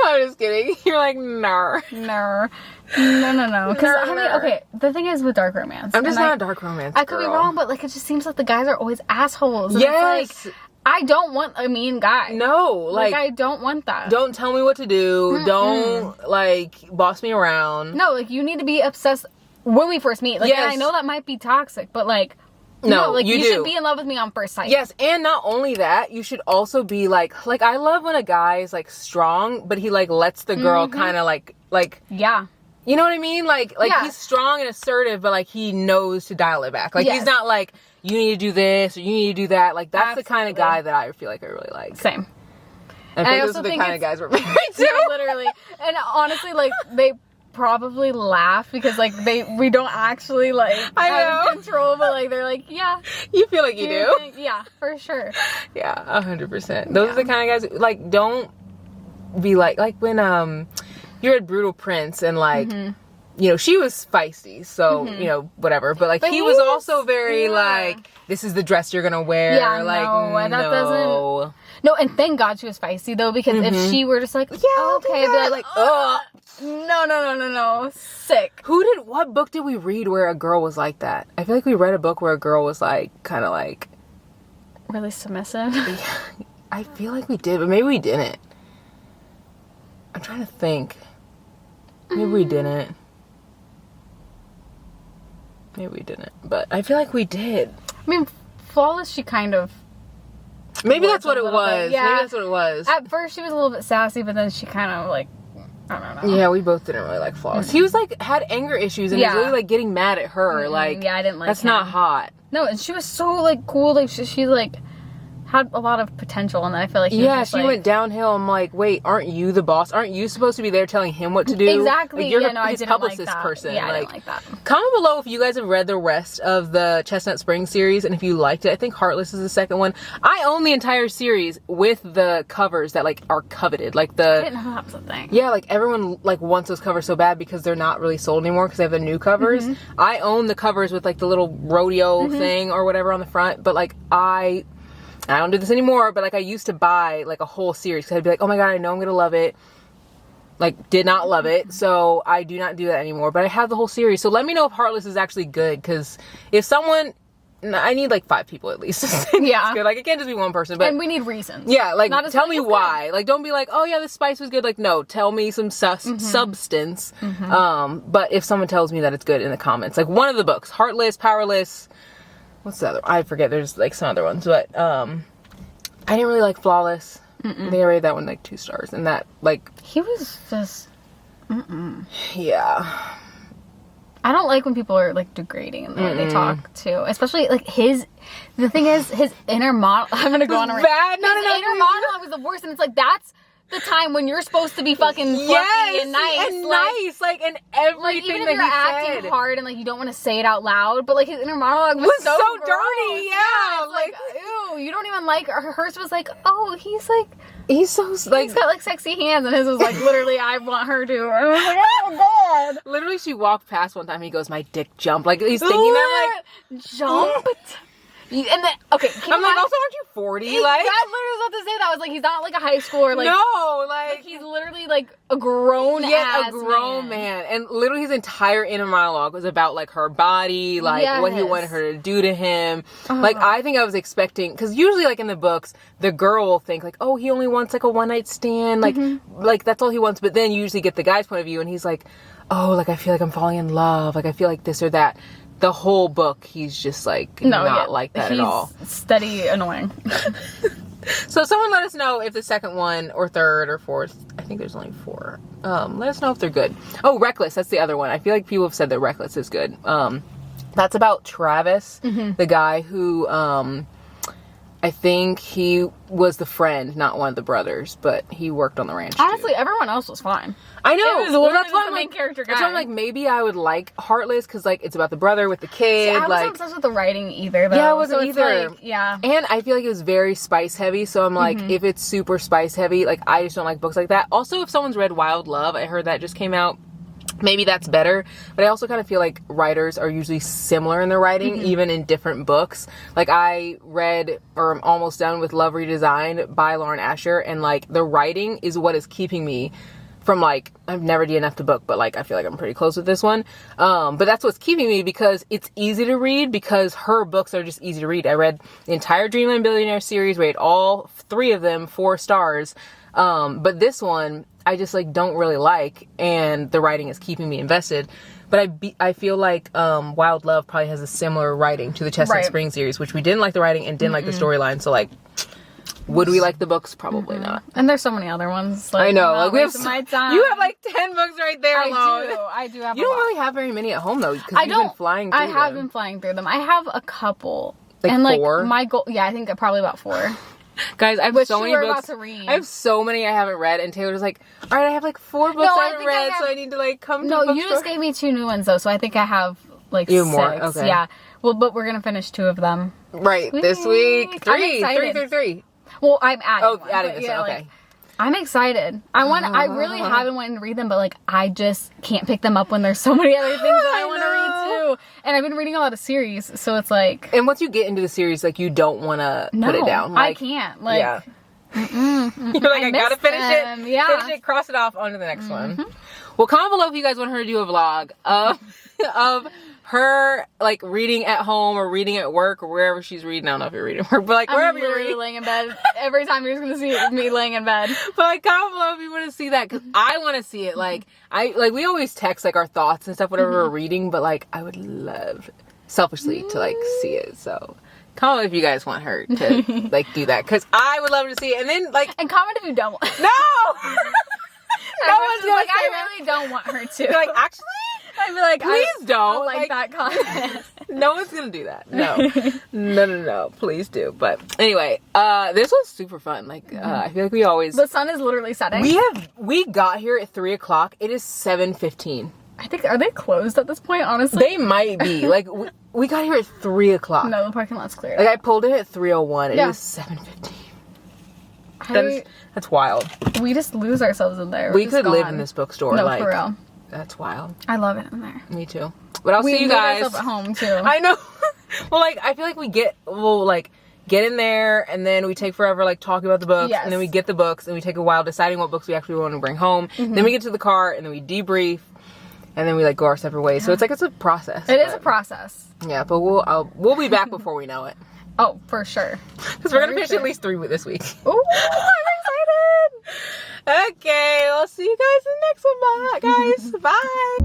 S1: I'm just kidding. You're like, nah.
S2: No. Because I mean, okay, the thing is with dark romance.
S1: I'm just
S2: and
S1: not a dark romance
S2: I could be
S1: girl.
S2: wrong, but like it just seems like the guys are always assholes. And
S1: Yes.
S2: It's like, I don't want a mean guy.
S1: No, like
S2: I don't want that.
S1: Don't tell me what to do. Don't like boss me around.
S2: No, like you need to be obsessed when we first meet. Like,
S1: yes.
S2: and I know that might be toxic, but like,
S1: no,
S2: like
S1: you
S2: should be in love with me on first sight.
S1: Yes, and not only that, you should also be like I love when a guy is like strong, but he like lets the girl kind of like
S2: yeah.
S1: You know what I mean? Like he's strong and assertive, but like he knows to dial it back. Like he's not like, you need to do this or you need to do that. Like that's the kind of guy that I feel like I really like.
S2: Same.
S1: And I those are the kind of guys we're married to.
S2: Yeah, literally. And honestly, like they probably laugh because like we don't actually like have control, but like they're like, yeah.
S1: You feel like you do?
S2: Yeah, for sure.
S1: Yeah, 100%. Those are the kind of guys like don't be like when you read Brutal Prince and like you know, she was feisty, so you know, whatever. But like he was also very like, this is the dress you're gonna wear.
S2: Yeah,
S1: like
S2: no, that doesn't. No, and thank God she was feisty though, because if she were just like, yeah, okay, I'd be like, oh, no, sick.
S1: What book did we read where a girl was like that? I feel like we read a book where a girl was like, kind of like,
S2: really submissive.
S1: I feel like we did, but maybe we didn't. I'm trying to think. Maybe we didn't. Maybe we didn't, but I feel like we did.
S2: I mean, Flawless, she kind of.
S1: Maybe that's what it was.
S2: Yeah.
S1: Maybe that's what it was.
S2: At first, she was a little bit sassy, but then she kind of like, I don't know.
S1: Yeah, we both didn't really like Flawless. He was like, had anger issues and was really like getting mad at her. Like,
S2: yeah, I didn't like
S1: that's
S2: him.
S1: not hot.
S2: No, and she was so like cool. Like, she like had a lot of potential, and then I feel like
S1: she went downhill. I'm like, wait, aren't you the boss? Aren't you supposed to be there telling him what to do?
S2: Exactly.
S1: Like, you're
S2: his
S1: publicist
S2: like
S1: person.
S2: Yeah,
S1: like,
S2: I didn't like that.
S1: Comment below if you guys have read the rest of the Chestnut Springs series and if you liked it. I think Heartless is the second one. I own the entire series with the covers that like are coveted. Like
S2: I didn't know that was a thing.
S1: Yeah, like everyone like wants those covers so bad because they're not really sold anymore because they have the new covers. I own the covers with like the little rodeo thing or whatever on the front, but like I don't do this anymore, but like I used to buy like a whole series because I'd be like, oh my god, I know I'm gonna love it. Like, did not love it, so I do not do that anymore. But I have the whole series, so let me know if Heartless is actually good. Because if someone, I need like 5 people at least.
S2: Yeah,
S1: good. Like it can't just be one person. But
S2: and we need reasons.
S1: Yeah, like tell me why. Like don't be like, oh yeah, this spice was good. Like no, tell me some substance. But if someone tells me that it's good in the comments, like one of the books, Heartless, Powerless. What's the other? I forget. There's like some other ones, but I didn't really like Flawless. I think I rated that one like 2 stars, and that like
S2: he was just
S1: yeah.
S2: I don't like when people are like degrading in the way they talk too, especially like the thing is his inner monologue. I'm gonna go on a rant. His inner monologue was the worst, and it's like that's the time when you're supposed to be fucking fluffy and nice,
S1: like and everything
S2: like, even if
S1: that
S2: you're
S1: he
S2: acting
S1: said.
S2: hard and like you don't want to say it out loud, but like his inner monologue was so
S1: dirty. Yeah,
S2: like ew, you don't even like hers was like, oh, he's
S1: so like
S2: he's got like sexy hands, and his was like literally I want her to. And I was like, oh god.
S1: Literally, she walked past one time. He goes, my dick jumped. Like he's thinking that like
S2: jumped. And then, okay,
S1: I'm like, also, aren't you 40? Like,
S2: I literally was about to say that. I was like, he's not like a high schooler. Like,
S1: no, like
S2: he's literally like a grown
S1: man. And literally his entire inner monologue was about like her body, like what he wanted her to do to him. Like, I think I was expecting, because usually like in the books, the girl will think like, oh, he only wants like a one night stand, like that's all he wants. But then you usually get the guy's point of view, and he's like, oh, like I feel like I'm falling in love, like I feel like this or that. The whole book, he's just like not like that at all.
S2: Steady annoying.
S1: So someone let us know if the second one or third or fourth, I think there's only 4. Let us know if they're good. Oh, Reckless, that's the other one. I feel like people have said that Reckless is good. That's about Travis, the guy who I think he was the friend, not one of the brothers, but he worked on the ranch.
S2: Honestly, everyone else was fine.
S1: I know.
S2: Well, that's why the main character guy.
S1: That's why I'm like, maybe I would like Heartless because like it's about the brother with the kid.
S2: See, I wasn't obsessed with the writing either, though.
S1: Yeah, I wasn't either.
S2: Like, yeah.
S1: And I feel like it was very spice heavy, so I'm like, if it's super spice heavy, like I just don't like books like that. Also, if someone's read Wild Love, I heard that just came out. Maybe that's better, but I also kind of feel like writers are usually similar in their writing, even in different books. Like I read, or I'm almost done with Love Redesigned by Lauren Asher, and like the writing is what is keeping me from like, I've never DNF'd a book, but like I feel like I'm pretty close with this one. But that's what's keeping me, because it's easy to read, because her books are just easy to read. I read the entire Dreamland Billionaire series, rated all 3 of them 4 stars. But this one I just like don't really like, and the writing is keeping me invested. But I feel like Wild Love probably has a similar writing to the Chestnut Spring series, which we didn't like the writing and didn't like the storyline. So like, would we like the books? Probably not.
S2: And there's so many other ones. Like,
S1: I know. Like we have
S2: my time.
S1: You have like 10 books right there alone.
S2: I do have.
S1: You don't really have very many at home though, because you've been flying through
S2: I have been flying through them. I have a couple.
S1: Like
S2: and
S1: 4?
S2: Like my goal, I think probably about 4.
S1: Guys, I have so many books.
S2: About to read.
S1: I have so many I haven't read, and Taylor's like, all right, I have like 4 books I haven't read, so I need to like come to the bookstore.
S2: You just gave me 2 new ones though, so I think I have like
S1: even
S2: 6.
S1: more. Okay.
S2: Yeah. Well, but we're gonna finish 2 of them.
S1: Right, this week. 3.
S2: Well, I'm adding.
S1: Oh, adding this one. Okay.
S2: Like, I'm excited. I really haven't wanted to read them, but like I just can't pick them up when there's so many other things that I want to read too. And I've been reading a lot of series, so it's like.
S1: And once you get into the series, like you don't want to put it down. Like,
S2: I can't. Like,
S1: yeah. You're like, I gotta finish it.
S2: Yeah.
S1: Finish it, cross it off, on to the next one. Well, comment below if you guys want her to do a vlog of her like reading at home or reading at work or wherever she's reading. I don't know if you're reading at work, but like wherever you're reading.
S2: Laying in bed. Every time you're just gonna see me laying in bed.
S1: But like comment below if you want to see that, because I want to see it. Like we always text like our thoughts and stuff whatever we're reading, but like I would love selfishly to like see it. So comment if you guys want her to like do that, because I would love to see it. And then like,
S2: and comment if you don't want.
S1: No. No one's gonna
S2: like,
S1: say
S2: I
S1: that.
S2: really don't want her to.
S1: You're like, actually,
S2: I'd be like,
S1: please don't.
S2: I like that comment.
S1: No one's gonna do that. No. Please do. But anyway, this was super fun. Like, I feel like we always.
S2: The sun is literally setting.
S1: We got here at 3 o'clock. It is 7:15.
S2: I think, are they closed at this point? Honestly,
S1: they might be. Like, we got here at 3 o'clock.
S2: No, the parking lot's clear.
S1: Like, I pulled in at 3:01. It
S2: Yeah.
S1: is 7:15. That's wild.
S2: We just lose ourselves in there.
S1: We could live in this bookstore.
S2: No,
S1: like,
S2: for real.
S1: That's wild.
S2: I love it in there.
S1: Me too. But I'll see you guys.
S2: We at home too.
S1: I know. Well, like, I feel like we'll get in there, and then we take forever like talking about the books, and then we get the books, and we take a while deciding what books we actually want to bring home. Then we get to the car, and then we debrief, and then we like go our separate ways. So it's a process.
S2: It is a process.
S1: Yeah, but we'll be back before we know it.
S2: Oh, for sure.
S1: Because we're gonna finish at least 3 this week.
S2: Ooh, I'm excited.
S1: Okay, we'll see you guys in the next one. Bye, guys. Bye.